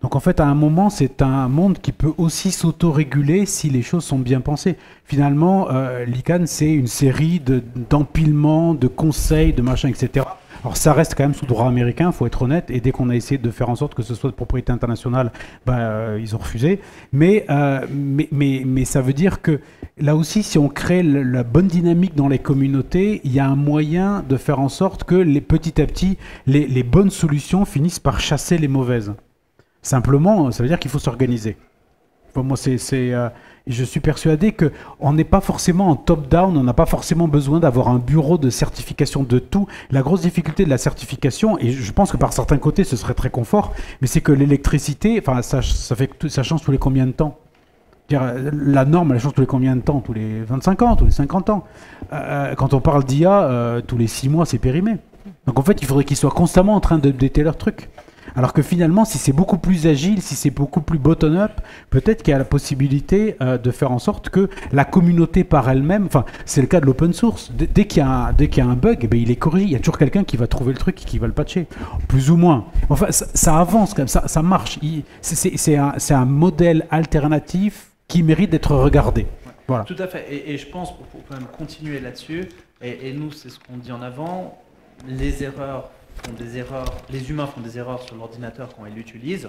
Donc en fait, à un moment, c'est un monde qui peut aussi s'auto-réguler si les choses sont bien pensées. Finalement, l'ICANN, c'est une série d'empilements, de conseils, de machins, etc. Alors ça reste quand même sous droit américain, il faut être honnête, et dès qu'on a essayé de faire en sorte que ce soit de propriété internationale, ils ont refusé. Mais ça veut dire que là aussi, si on crée la bonne dynamique dans les communautés, il y a un moyen de faire en sorte que petit à petit, les bonnes solutions finissent par chasser les mauvaises. Simplement, ça veut dire qu'il faut s'organiser. Enfin, moi, je suis persuadé qu'on n'est pas forcément en top-down, on n'a pas forcément besoin d'avoir un bureau de certification de tout. La grosse difficulté de la certification, et je pense que par certains côtés, ce serait très confort, mais c'est que l'électricité, enfin, ça change tous les combien de temps? La norme, elle change tous les combien de temps? Tous les 25 ans, tous les 50 ans. Quand on parle d'IA, tous les 6 mois, c'est périmé. Donc en fait, il faudrait qu'ils soient constamment en train d'updater leur truc. Alors que finalement, si c'est beaucoup plus agile, si c'est beaucoup plus bottom-up, peut-être qu'il y a la possibilité de faire en sorte que la communauté par elle-même, enfin, c'est le cas de l'open source, dès qu'il y a un bug, eh bien, il est corrigé, il y a toujours quelqu'un qui va trouver le truc et qui va le patcher, plus ou moins. Enfin, ça avance quand même, ça marche. C'est un modèle alternatif qui mérite d'être regardé. Voilà. Tout à fait, et je pense, pour quand même continuer là-dessus, et nous, c'est ce qu'on dit en avant, les humains font des erreurs sur l'ordinateur quand ils l'utilisent,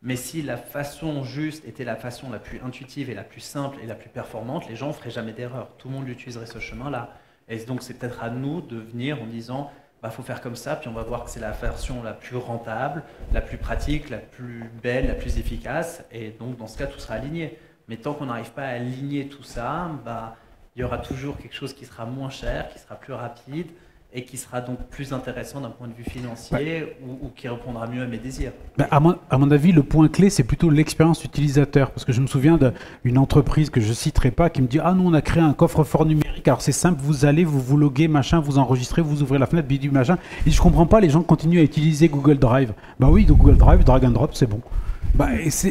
mais si la façon juste était la façon la plus intuitive et la plus simple et la plus performante, les gens ne feraient jamais d'erreur. Tout le monde utiliserait ce chemin-là. Et donc c'est peut-être à nous de venir en disant, bah, faut faire comme ça, puis on va voir que c'est la version la plus rentable, la plus pratique, la plus belle, la plus efficace, et donc dans ce cas, tout sera aligné. Mais tant qu'on n'arrive pas à aligner tout ça, bah, il y aura toujours quelque chose qui sera moins cher, qui sera plus rapide, et qui sera donc plus intéressant d'un point de vue financier ou qui répondra mieux à mes désirs. Ben, à mon avis, le point clé, c'est plutôt l'expérience utilisateur. Parce que je me souviens d'une entreprise que je ne citerai pas qui me dit « Ah, nous, on a créé un coffre-fort numérique. Alors, c'est simple, vous allez, vous loguez, machin, vous enregistrez, vous ouvrez la fenêtre, bidule, machin. » Et je ne comprends pas, les gens continuent à utiliser Google Drive. Ben oui, donc Google Drive, drag and drop, c'est bon.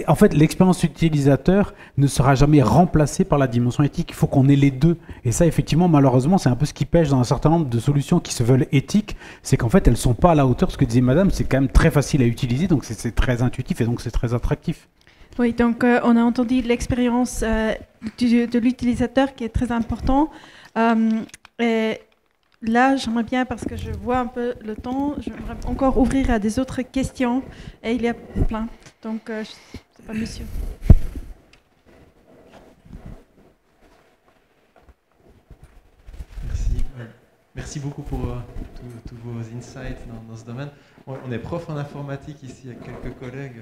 En fait, l'expérience utilisateur ne sera jamais remplacée par la dimension éthique. Il faut qu'on ait les deux. Et ça, effectivement, malheureusement, c'est un peu ce qui pêche dans un certain nombre de solutions qui se veulent éthiques. C'est qu'en fait, elles ne sont pas à la hauteur. Ce que disait madame, c'est quand même très facile à utiliser. Donc, c'est très intuitif et donc c'est très attractif. Oui, donc on a entendu l'expérience de l'utilisateur qui est très important. Et là, j'aimerais bien, parce que je vois un peu le temps, j'aimerais encore ouvrir à des autres questions. Et il y a plein. Donc, je ne sais pas, monsieur. Merci. Merci beaucoup pour tous vos insights dans ce domaine. On est prof en informatique ici avec quelques collègues.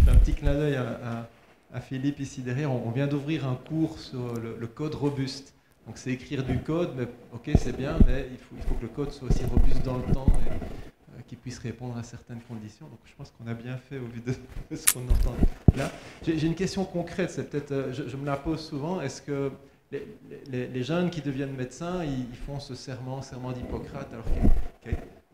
Un petit clin d'œil à Philippe ici derrière. On vient d'ouvrir un cours sur le code robuste. Donc c'est écrire du code, mais ok, c'est bien, mais il faut que le code soit aussi robuste dans le temps et qu'il puisse répondre à certaines conditions. Donc je pense qu'on a bien fait au vu de ce qu'on entend là. J'ai une question concrète, c'est peut-être, je me la pose souvent. Est-ce que les jeunes qui deviennent médecins, ils font ce serment d'Hippocrate, alors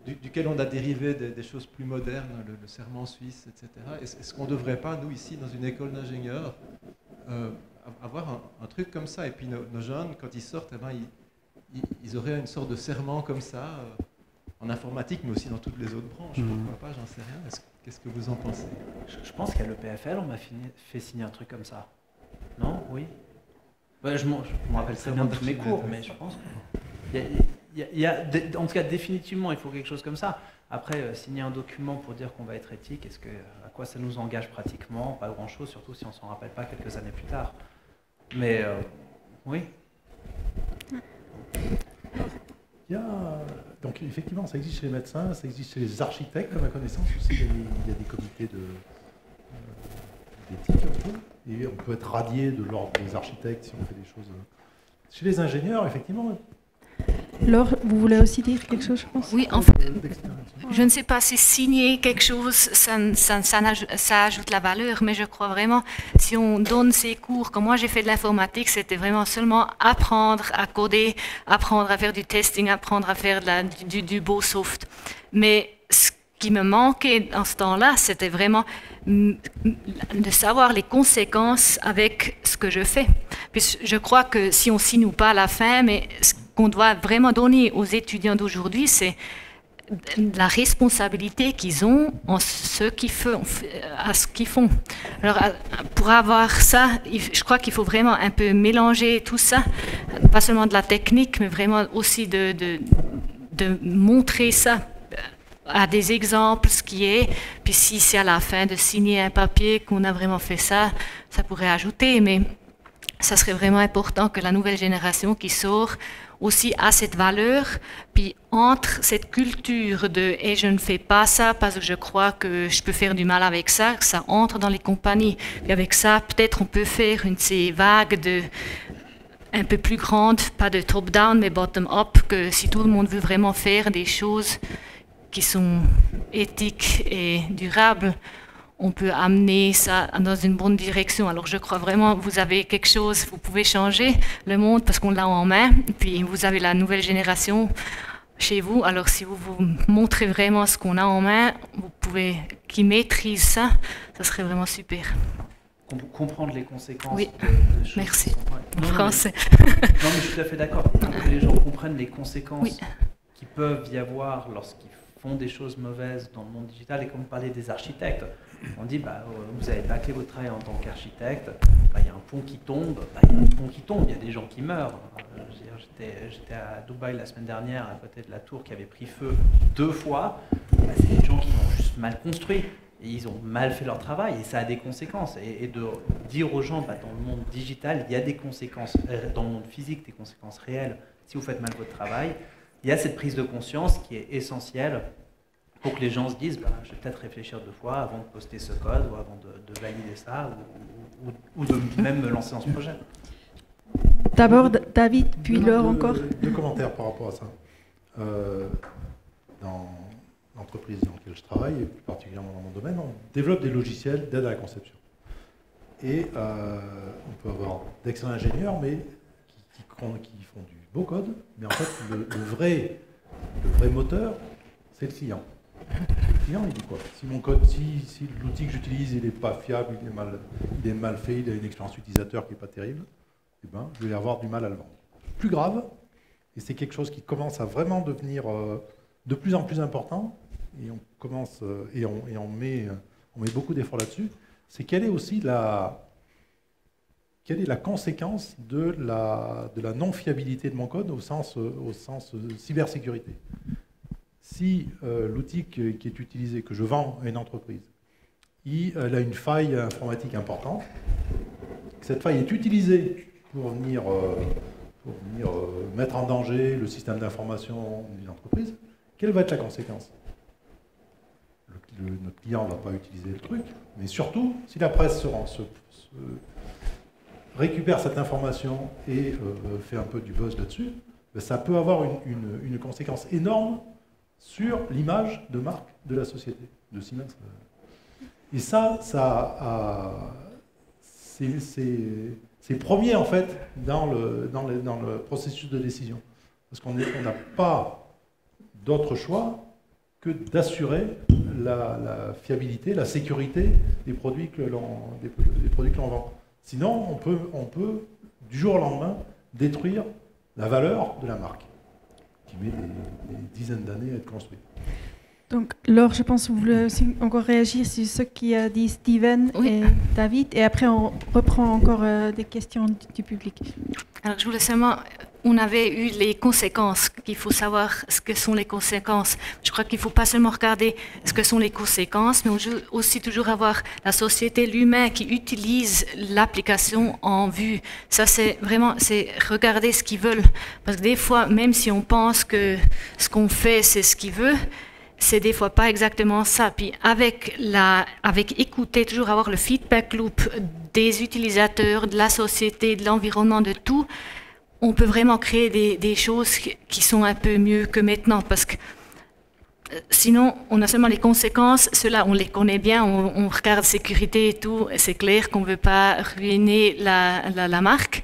duquel on a dérivé des choses plus modernes, le serment suisse, etc. Est-ce qu'on ne devrait pas, nous ici, dans une école d'ingénieurs, avoir un truc comme ça, et puis nos jeunes, quand ils sortent, ils auraient une sorte de serment comme ça, en informatique, mais aussi dans toutes les autres branches. Pourquoi pas, j'en sais rien. Qu'est-ce que vous en pensez? Je pense qu'à l'EPFL, on m'a fait signer un truc comme ça. Non? Oui? Ouais, je me rappelle très bien de tous mes cours, mais je pense en tout cas, définitivement, il faut quelque chose comme ça. Après, signer un document pour dire qu'on va être éthique, à quoi ça nous engage pratiquement? Pas grand-chose, surtout si on ne s'en rappelle pas quelques années plus tard. Mais oui. Donc effectivement, ça existe chez les médecins, ça existe chez les architectes, à ma connaissance aussi. Il y a des comités d'éthique un peu. Et on peut être radié de l'ordre des architectes si on fait des choses. Chez les ingénieurs, effectivement. Laure, vous voulez aussi dire quelque chose, je pense? Oui, en fait, je ne sais pas si signer quelque chose, ça ajoute la valeur, mais je crois vraiment, si on donne ces cours, comme moi j'ai fait de l'informatique, c'était vraiment seulement apprendre à coder, apprendre à faire du testing, apprendre à faire du beau soft. Mais ce qui me manquait dans ce temps-là, c'était vraiment de savoir les conséquences avec ce que je fais. Puis je crois que si on ne signe pas à la fin, mais ce qu'on doit vraiment donner aux étudiants d'aujourd'hui, c'est la responsabilité qu'ils ont en ce qu'ils font. Alors, pour avoir ça, je crois qu'il faut vraiment un peu mélanger tout ça, pas seulement de la technique, mais vraiment aussi de montrer ça à des exemples, ce qui est, puis si c'est à la fin de signer un papier qu'on a vraiment fait ça, ça pourrait ajouter, mais ça serait vraiment important que la nouvelle génération qui sort aussi a cette valeur, puis entre cette culture de « et je ne fais pas ça parce que je crois que je peux faire du mal avec ça », que ça entre dans les compagnies. Puis avec ça, peut-être on peut faire une de ces vagues un peu plus grandes, pas de top-down, mais bottom-up, que si tout le monde veut vraiment faire des choses qui sont éthiques et durables, on peut amener ça dans une bonne direction. Alors je crois vraiment que vous avez quelque chose, vous pouvez changer le monde parce qu'on l'a en main, puis vous avez la nouvelle génération chez vous, alors si vous vous montrez vraiment ce qu'on a en main, vous pouvez, qui maîtrise ça, ça serait vraiment super. Comprendre les conséquences. Oui, de choses. merci. Non, Français. non, mais je suis tout à fait d'accord. Que les gens comprennent les conséquences qui peuvent y avoir lorsqu'ils font des choses mauvaises dans le monde digital. Et comme vous parlez des architectes, on dit, vous avez bâclé votre travail en tant qu'architecte, il y a un pont qui tombe, il y a un pont qui tombe, il y a des gens qui meurent. J'étais à Dubaï la semaine dernière, à côté de la tour qui avait pris feu 2 fois. C'est des gens qui l'ont juste mal construit. Et ils ont mal fait leur travail et ça a des conséquences. Et de dire aux gens, dans le monde digital, il y a des conséquences, dans le monde physique, des conséquences réelles si vous faites mal votre travail. il y a cette prise de conscience qui est essentielle pour que les gens se disent je vais peut-être réfléchir 2 fois avant de poster ce code ou avant de valider ça ou de même me lancer dans ce projet. D'abord David, puis Laure encore. 2 commentaires par rapport à ça. Dans l'entreprise dans laquelle je travaille, et plus particulièrement dans mon domaine, on développe des logiciels d'aide à la conception. Et on peut avoir d'excellents ingénieurs mais qui font du beau code, mais en fait le vrai moteur, c'est le client. Le client, il dit quoi? Si mon code, si l'outil que j'utilise, il n'est pas fiable, il est mal fait, il a une expérience utilisateur qui n'est pas terrible, eh ben, je vais avoir du mal à le vendre. Plus grave, et c'est quelque chose qui commence à vraiment devenir de plus en plus important, et on commence et on met beaucoup d'efforts là-dessus, c'est quelle est aussi la conséquence de la non-fiabilité de mon code au sens cybersécurité. Si l'outil qui est utilisé, que je vends à une entreprise, elle a une faille informatique importante, que cette faille est utilisée pour venir mettre en danger le système d'information d'une entreprise, quelle va être la conséquence? Notre client ne va pas utiliser le truc, mais surtout, si la presse récupère cette information et fait un peu du buzz là-dessus, ben ça peut avoir une conséquence énorme sur l'image de marque de la société, de Siemens. Et c'est premier en fait dans le processus de décision. Parce qu'on n'a pas d'autre choix que d'assurer la fiabilité, la sécurité des produits que l'on vend. Sinon, on peut, du jour au lendemain, détruire la valeur de la marque, qui met des dizaines d'années à être construite. Donc, Laure, je pense que vous voulez aussi encore réagir sur ce qu'a dit Steven et David, et après on reprend encore des questions du public. Alors, je voulais seulement, on avait eu les conséquences, qu'il faut savoir ce que sont les conséquences. Je crois qu'il ne faut pas seulement regarder ce que sont les conséquences, mais aussi toujours avoir la société, l'humain qui utilise l'application en vue. Ça, c'est vraiment, c'est regarder ce qu'ils veulent. Parce que des fois, même si on pense que ce qu'on fait, c'est ce qu'ils veulent, c'est des fois pas exactement ça. Puis avec écouter, toujours avoir le feedback loop des utilisateurs, de la société, de l'environnement, de tout, on peut vraiment créer des choses qui sont un peu mieux que maintenant. Parce que sinon, on a seulement les conséquences. Ceux-là, on les connaît bien, on regarde sécurité et tout. C'est clair qu'on ne veut pas ruiner la marque.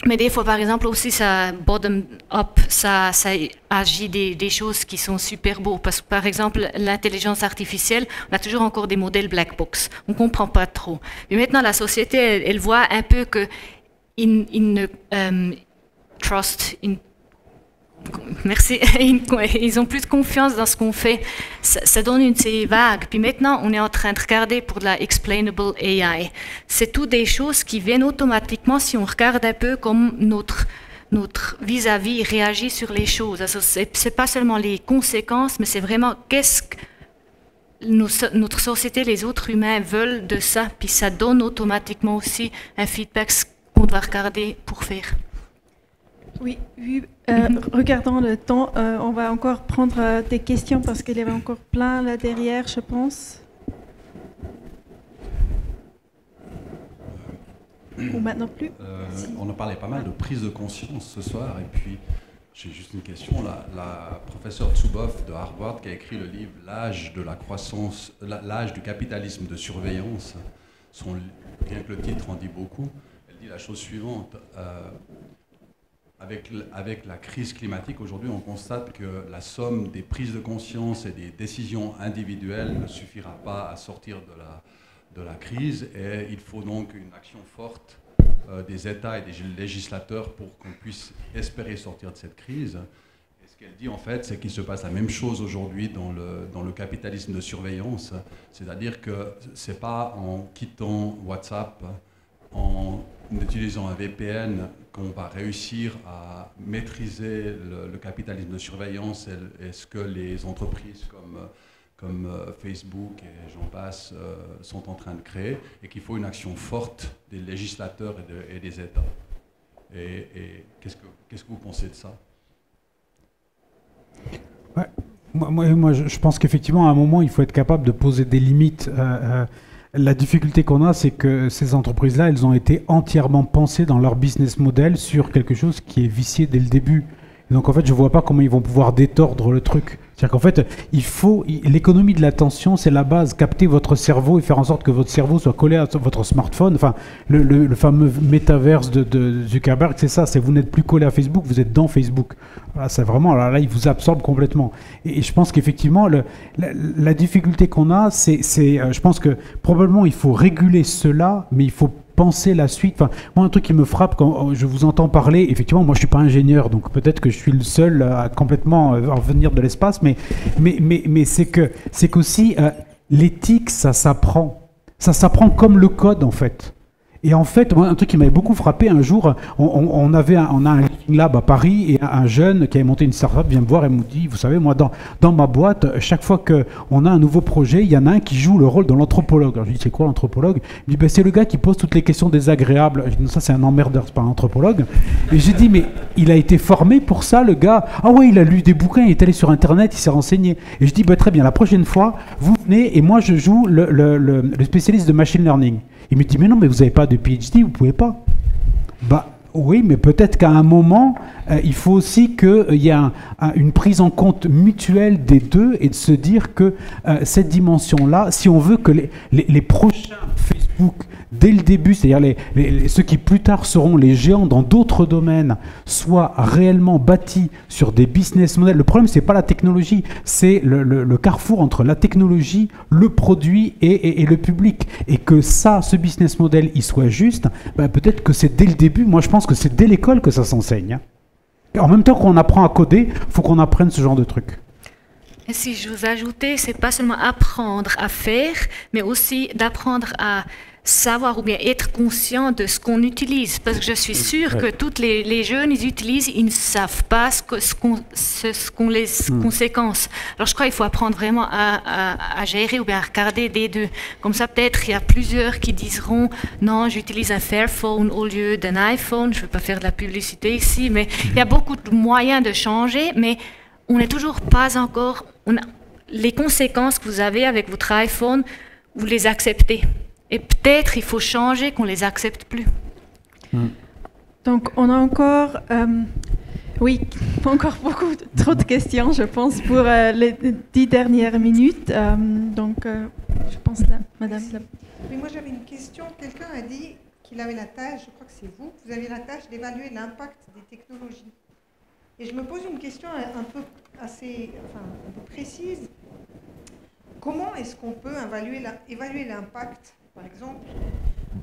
Mais des fois, par exemple, aussi, ça bottom-up, ça agit des choses qui sont super beaux. Parce que, par exemple, l'intelligence artificielle, on a toujours encore des modèles black box. On ne comprend pas trop. Mais maintenant, la société, elle voit un peu que merci. Ils ont plus de confiance dans ce qu'on fait. Ça donne c'est vague. Puis maintenant, on est en train de regarder pour de la explainable AI. C'est tout des choses qui viennent automatiquement si on regarde un peu comme notre vis-à-vis réagit sur les choses. C'est pas seulement les conséquences, mais c'est vraiment qu'est-ce que notre société, les autres humains veulent de ça. Puis ça donne automatiquement aussi un feedback qu'on doit regarder pour faire. Oui, regardant le temps, on va encore prendre des questions parce qu'il y avait encore plein là derrière, je pense. Ou maintenant plus. On a parlé pas mal de prise de conscience ce soir, et puis j'ai juste une question. La professeure Zuboff de Harvard qui a écrit le livre L'âge de la croissance, l'âge du capitalisme de surveillance, bien que le titre en dit beaucoup, elle dit la chose suivante. Avec la crise climatique, aujourd'hui, on constate que la somme des prises de conscience et des décisions individuelles ne suffira pas à sortir de la crise, et il faut donc une action forte des États et des législateurs pour qu'on puisse espérer sortir de cette crise. Et ce qu'elle dit, en fait, c'est qu'il se passe la même chose aujourd'hui dans le capitalisme de surveillance, c'est-à-dire que ce n'est pas en quittant WhatsApp, en utilisant un VPN, qu'on va réussir à maîtriser le capitalisme de surveillance et ce que les entreprises comme Facebook et j'en passe sont en train de créer, et qu'il faut une action forte des législateurs et des États. Et qu'est-ce que vous pensez de ça? Moi, je pense qu'effectivement, à un moment, il faut être capable de poser des limites. La difficulté qu'on a, c'est que ces entreprises-là, elles ont été entièrement pensées dans leur business model sur quelque chose qui est vicié dès le début. Et donc, en fait, je ne vois pas comment ils vont pouvoir détordre le truc. C'est-à-dire qu'en fait, l'économie de l'attention, c'est la base. Capter votre cerveau et faire en sorte que votre cerveau soit collé à votre smartphone. Enfin, le fameux métaverse de Zuckerberg, c'est ça. C'est vous n'êtes plus collé à Facebook, vous êtes dans Facebook. Voilà, c'est vraiment, là, il vous absorbe complètement. Et je pense qu'effectivement, la difficulté qu'on a, je pense que probablement il faut réguler cela, mais il faut penser la suite. Enfin, moi, un truc qui me frappe quand je vous entends parler, effectivement, moi, je suis pas ingénieur, donc peut-être que je suis le seul à complètement venir de l'espace, mais c'est qu'aussi l'éthique, ça s'apprend. Ça s'apprend comme le code, en fait. Et en fait, moi, un truc qui m'avait beaucoup frappé, un jour, on a un Living Lab à Paris, et un jeune qui avait monté une startup vient me voir et me dit, vous savez, moi, dans ma boîte, chaque fois qu'on a un nouveau projet, il y en a un qui joue le rôle de l'anthropologue. Alors je lui dis, c'est quoi l'anthropologue? Il me dit, ben, c'est le gars qui pose toutes les questions désagréables. Je dis, ça, c'est un emmerdeur, c'est pas un anthropologue. Et j'ai dit, mais il a été formé pour ça, le gars? Ah ouais, il a lu des bouquins, il est allé sur Internet, il s'est renseigné. Et je dis, ben, très bien, la prochaine fois, vous venez et moi, je joue le spécialiste de machine learning. Il me dit, mais non, mais vous n'avez pas de PhD, vous ne pouvez pas. Bah oui, mais peut-être qu'à un moment, il faut aussi qu'il y ait une prise en compte mutuelle des deux et de se dire que cette dimension-là, si on veut que les prochains Facebook, dès le début, c'est-à-dire ceux qui plus tard seront les géants dans d'autres domaines, soient réellement bâtis sur des business models. Le problème, ce n'est pas la technologie, c'est le carrefour entre la technologie, le produit et le public. Et que ce business model, il soit juste, ben peut-être que c'est dès le début. Moi, je pense que c'est dès l'école que ça s'enseigne. En même temps qu'on apprend à coder, il faut qu'on apprenne ce genre de trucs. Et si je vous ajoutais, c'est pas seulement apprendre à faire, mais aussi d'apprendre à savoir ou bien être conscient de ce qu'on utilise. Parce que je suis sûre que tous les jeunes, ils utilisent, ils ne savent pas ce qu'ont les conséquences. Alors je crois qu'il faut apprendre vraiment à gérer ou bien à regarder des deux. Comme ça, peut-être, il y a plusieurs qui diront « Non, j'utilise un Fairphone au lieu d'un iPhone. » Je ne veux pas faire de la publicité ici, mais il y a beaucoup de moyens de changer, mais on n'est toujours pas encore... les conséquences que vous avez avec votre iPhone, vous les acceptez. Et peut-être il faut changer qu'on ne les accepte plus. Donc on a encore, encore trop de questions, je pense, pour les 10 dernières minutes. Je pense là, madame. Oui, moi j'avais une question. Quelqu'un a dit qu'il avait la tâche, je crois que c'est vous, vous avez la tâche d'évaluer l'impact des technologies. Et je me pose une question un peu précise. Comment est-ce qu'on peut évaluer l'impact, par exemple,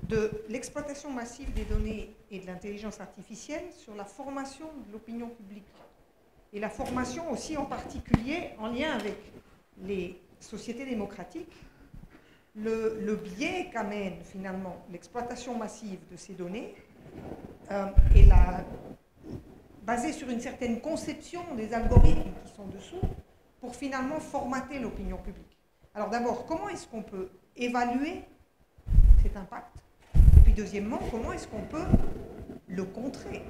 de l'exploitation massive des données et de l'intelligence artificielle sur la formation de l'opinion publique? Et la formation aussi en particulier en lien avec les sociétés démocratiques, le biais qu'amène finalement l'exploitation massive de ces données et basée sur une certaine conception des algorithmes qui sont dessous pour finalement formater l'opinion publique. Alors d'abord, comment est-ce qu'on peut évaluer cet impact? Et puis deuxièmement, comment est-ce qu'on peut le contrer?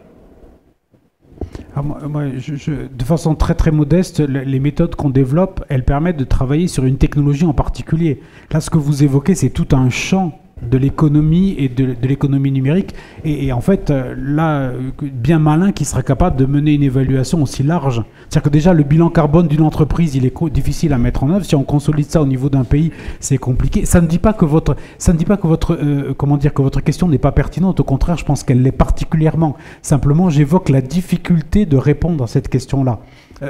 De façon très très modeste, les méthodes qu'on développe, elles permettent de travailler sur une technologie en particulier. Là, ce que vous évoquez, c'est tout un champ de l'économie et de l'économie numérique. Et en fait, là, bien malin qui sera capable de mener une évaluation aussi large. C'est-à-dire que déjà, le bilan carbone d'une entreprise, il est difficile à mettre en œuvre. Si on consolide ça au niveau d'un pays, c'est compliqué. Ça ne dit pas que votre question n'est pas pertinente. Au contraire, je pense qu'elle l'est particulièrement. Simplement, j'évoque la difficulté de répondre à cette question-là.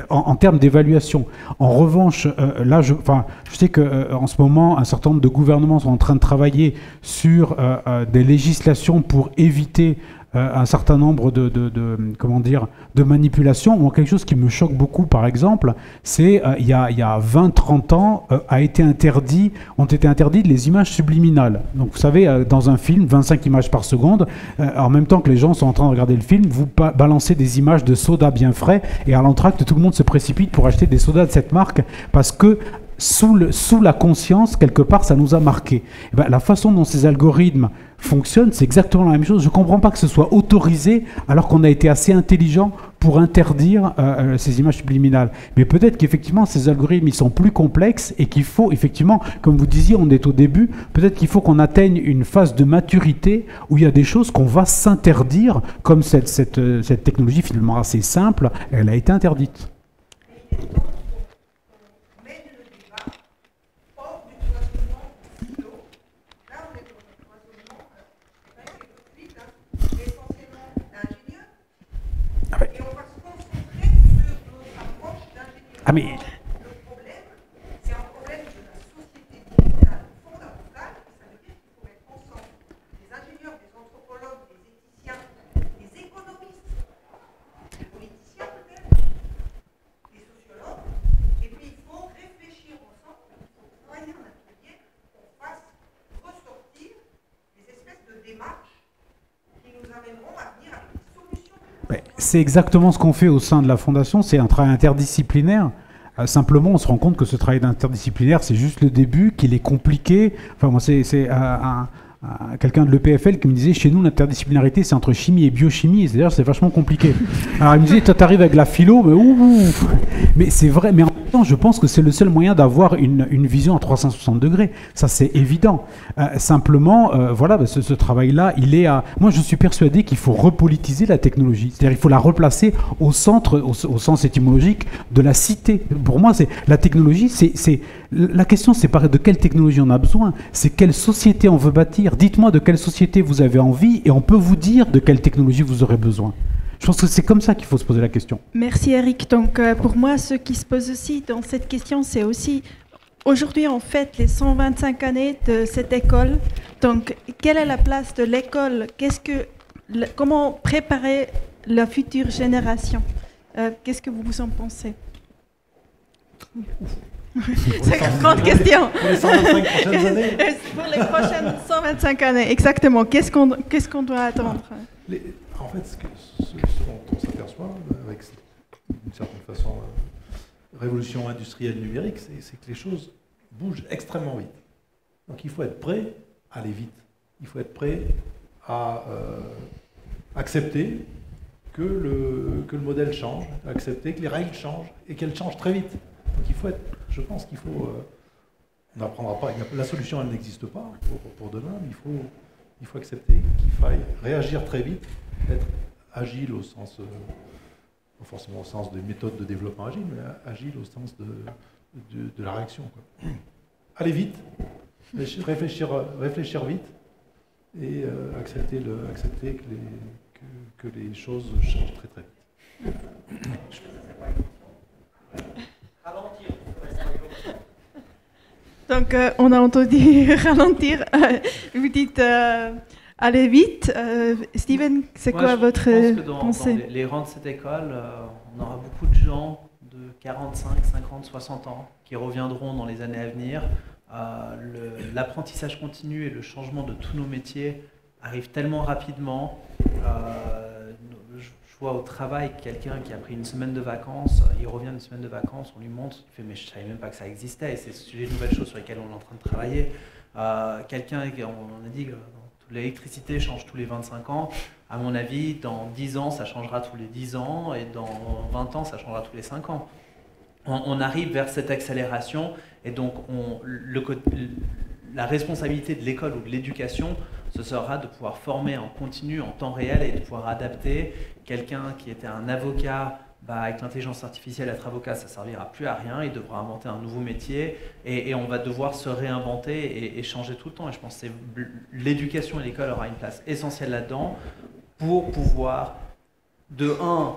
En termes d'évaluation. En revanche, là, je sais qu'en ce moment, un certain nombre de gouvernements sont en train de travailler sur des législations pour éviter un certain nombre de manipulations. Ou quelque chose qui me choque beaucoup, par exemple, c'est il y a 20-30 ans, ont été interdites les images subliminales. Donc vous savez, dans un film, 25 images par seconde, en même temps que les gens sont en train de regarder le film, vous balancez des images de soda bien frais, et à l'entracte, tout le monde se précipite pour acheter des sodas de cette marque, parce que sous la conscience, quelque part, ça nous a marqué. Et la façon dont ces algorithmes fonctionnent, c'est exactement la même chose. Je ne comprends pas que ce soit autorisé alors qu'on a été assez intelligent pour interdire ces images subliminales. Mais peut-être qu'effectivement, ces algorithmes, ils sont plus complexes et qu'il faut, effectivement, comme vous disiez, on est au début, peut-être qu'il faut qu'on atteigne une phase de maturité où il y a des choses qu'on va s'interdire, comme cette technologie finalement assez simple, elle a été interdite. Ah mais... Le problème, c'est un problème de la société digitale fondamentale, et ça veut dire qu'il faut mettre ensemble des ingénieurs, des anthropologues, des éthiciens, des économistes, des politiciens peut-être, des sociologues, et puis il faut réfléchir ensemble, il faut travailler en atelier, qu'on fasse ressortir des espèces de démarches qui nous amèneront à venir avec des solutions. C'est exactement ce qu'on fait au sein de la Fondation, c'est un travail interdisciplinaire. Simplement, on se rend compte que ce travail interdisciplinaire, c'est juste le début, qu'il est compliqué. Enfin, moi, c'est quelqu'un de l'EPFL qui me disait, chez nous, l'interdisciplinarité, c'est entre chimie et biochimie, c'est-à-dire c'est vachement compliqué. Alors, il me disait, toi, t'arrives avec la philo, mais c'est vrai, mais en même temps, je pense que c'est le seul moyen d'avoir une vision à 360 degrés. Ça, c'est évident. Simplement, voilà, ce travail-là, il est à... Moi, je suis persuadé qu'il faut repolitiser la technologie. C'est-à-dire qu'il faut la replacer au centre, au sens étymologique, de la cité. Pour moi, la technologie, la question, c'est pas de quelle technologie on a besoin, c'est quelle société on veut bâtir. Dites-moi de quelle société vous avez envie et on peut vous dire de quelle technologie vous aurez besoin. Je pense que c'est comme ça qu'il faut se poser la question. Merci Eric. Donc pour moi, ce qui se pose aussi dans cette question, c'est aussi, aujourd'hui on fête les 125 années de cette école. Donc quelle est la place de l'école? Comment préparer la future génération? Qu'est-ce que vous en pensez? C'est une grande question. Pour les 125 prochaines années. Pour les prochaines 125 années, exactement. Qu'est-ce qu'on doit attendre? En fait, ce dont on s'aperçoit, avec d'une certaine façon révolution industrielle numérique, c'est que les choses bougent extrêmement vite. Donc il faut être prêt à aller vite. Il faut être prêt à accepter que le modèle change, accepter que les règles changent et qu'elles changent très vite. Donc il faut je pense qu'il faut, on n'apprendra pas, la solution elle n'existe pas pour demain, mais il faut accepter qu'il faille réagir très vite, être agile au sens, pas forcément au sens des méthodes de développement agile, mais agile au sens de la réaction, quoi. Aller vite, réfléchir vite et accepter que les choses changent très très vite. Donc, on a entendu ralentir. Vous dites aller vite. Steven, c'est quoi votre pensée? Dans les rangs de cette école, on aura beaucoup de gens de 45, 50, 60 ans qui reviendront dans les années à venir. L'apprentissage continu et le changement de tous nos métiers arrivent tellement rapidement. Je vois au travail quelqu'un qui a pris une semaine de vacances, il revient d'une semaine de vacances, on lui montre, il fait mais je ne savais même pas que ça existait, et c'est des nouvelles choses sur lesquelles on est en train de travailler. Quelqu'un, on a dit que l'électricité change tous les 25 ans, à mon avis, dans 10 ans, ça changera tous les 10 ans, et dans 20 ans, ça changera tous les 5 ans. On arrive vers cette accélération, et donc la responsabilité de l'école ou de l'éducation, ce sera de pouvoir former en continu, en temps réel, et de pouvoir adapter. Quelqu'un qui était un avocat, avec l'intelligence artificielle, être avocat, ça ne servira plus à rien, il devra inventer un nouveau métier, et on va devoir se réinventer et changer tout le temps. Et je pense que l'éducation et l'école aura une place essentielle là-dedans pour pouvoir, de un,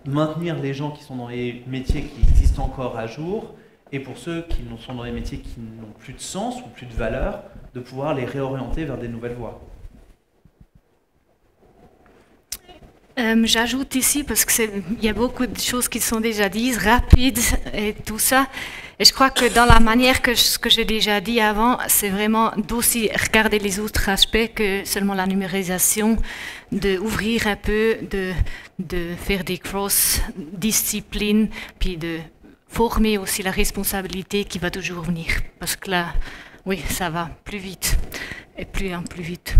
maintenir les gens qui sont dans les métiers qui existent encore à jour, et pour ceux qui sont dans les métiers qui n'ont plus de sens ou plus de valeur, de pouvoir les réorienter vers des nouvelles voies. J'ajoute ici, parce qu'il y a beaucoup de choses qui sont déjà dites, rapides et tout ça. Et je crois que dans la manière ce que j'ai déjà dit avant, c'est vraiment d'aussi regarder les autres aspects que seulement la numérisation, d'ouvrir un peu, de faire des cross-disciplines, puis de former aussi la responsabilité qui va toujours venir. Parce que là, oui, ça va plus vite et plus vite.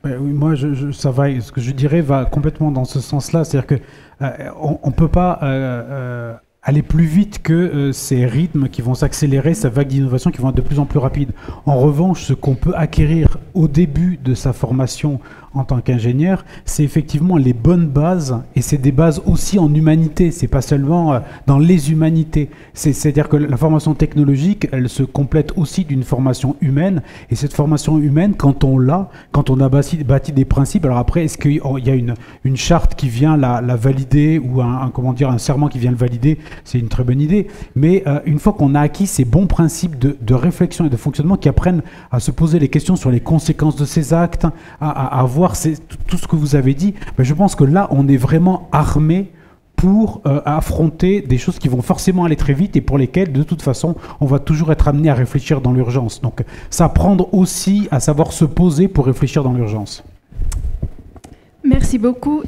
Oui, moi, ça va. Ce que je dirais va complètement dans ce sens-là, c'est-à-dire que on peut pas aller plus vite que ces rythmes qui vont s'accélérer, ces vagues d'innovation qui vont être de plus en plus rapides. En revanche, ce qu'on peut acquérir au début de sa formation en tant qu'ingénieur, c'est effectivement les bonnes bases, et c'est des bases aussi en humanité, c'est pas seulement dans les humanités. C'est-à-dire que la formation technologique, elle se complète aussi d'une formation humaine, et cette formation humaine, quand on a bâti des principes, alors après, est-ce qu'il y a une charte qui vient la valider, ou un serment qui vient le valider? C'est une très bonne idée, mais une fois qu'on a acquis ces bons principes de réflexion et de fonctionnement qui apprennent à se poser les questions sur les conséquences de ces actes, à voir tout ce que vous avez dit, ben je pense que là, on est vraiment armé pour affronter des choses qui vont forcément aller très vite et pour lesquelles, de toute façon, on va toujours être amené à réfléchir dans l'urgence. Donc, s'apprendre aussi à savoir se poser pour réfléchir dans l'urgence. Merci beaucoup.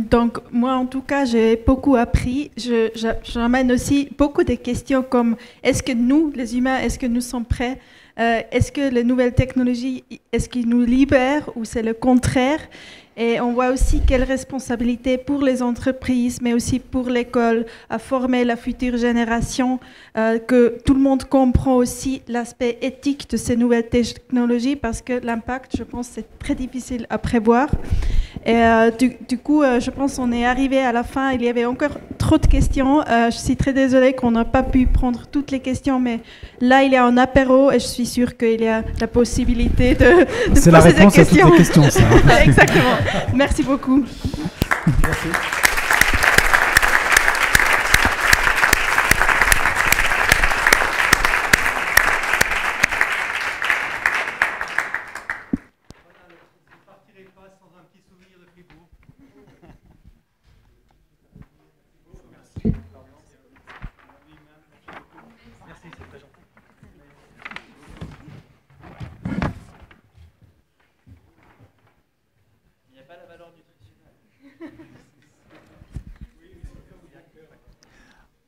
Donc, moi, en tout cas, j'ai beaucoup appris. J'emmène aussi beaucoup de questions comme est-ce que nous, les humains, est-ce que nous sommes prêts? Est-ce que les nouvelles technologies, est-ce qu'ils nous libèrent ou c'est le contraire? Et on voit aussi quelle responsabilité pour les entreprises, mais aussi pour l'école, à former la future génération, que tout le monde comprend aussi l'aspect éthique de ces nouvelles technologies, parce que l'impact, je pense, c'est très difficile à prévoir. Et du coup, je pense qu'on est arrivé à la fin. Il y avait encore trop de questions. Je suis très désolée qu'on n'a pas pu prendre toutes les questions, mais là, il y a un apéro et je suis sûre qu'il y a la possibilité de c'est poser la réponse des questions. à toutes les questions, ça. Exactement. Merci beaucoup. Merci.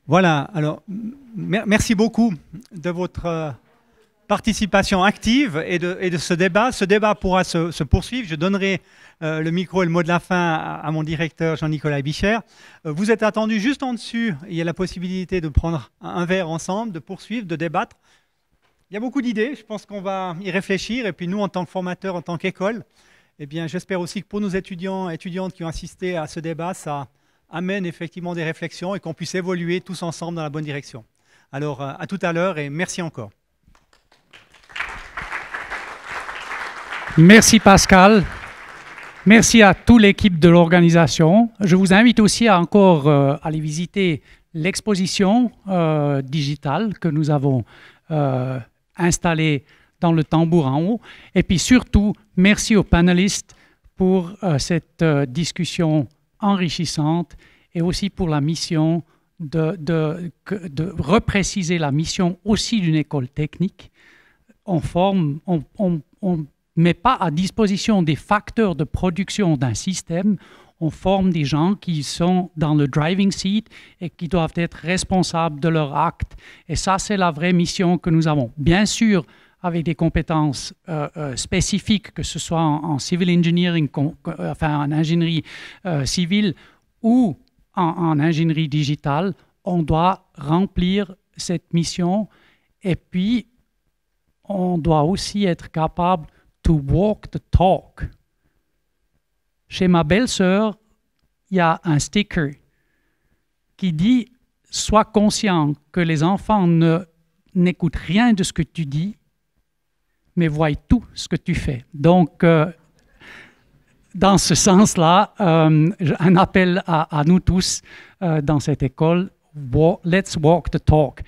Voilà, alors merci beaucoup de votre participation active et de ce débat. Ce débat pourra se poursuivre. Je donnerai le micro et le mot de la fin à mon directeur Jean-Nicolas Bicher. Vous êtes attendu juste en dessus. Il y a la possibilité de prendre un verre ensemble, de poursuivre, de débattre. Il y a beaucoup d'idées, je pense qu'on va y réfléchir. Et puis nous, en tant que formateurs, en tant qu'école, eh bien, j'espère aussi que pour nos étudiants et étudiantes qui ont assisté à ce débat, ça amène effectivement des réflexions et qu'on puisse évoluer tous ensemble dans la bonne direction. Alors, à tout à l'heure et merci encore. Merci Pascal. Merci à toute l'équipe de l'organisation. Je vous invite aussi à encore aller visiter l'exposition digitale que nous avons installée dans le tambour en haut. Et puis surtout, merci aux panélistes pour cette discussion enrichissante et aussi pour la mission de repréciser la mission aussi d'une école technique. On met pas à disposition des facteurs de production d'un système, on forme des gens qui sont dans le driving seat et qui doivent être responsables de leur acte. Et ça, c'est la vraie mission que nous avons. Bien sûr, avec des compétences spécifiques, que ce soit en civil engineering, enfin en ingénierie civile ou en ingénierie digitale, on doit remplir cette mission et puis on doit aussi être capable to walk the talk. Chez ma belle-sœur, il y a un sticker qui dit « Sois conscient que les enfants n'écoutent rien de ce que tu dis, mais voient tout ce que tu fais. » Donc, dans ce sens-là, un appel à nous tous dans cette école, let's walk the talk.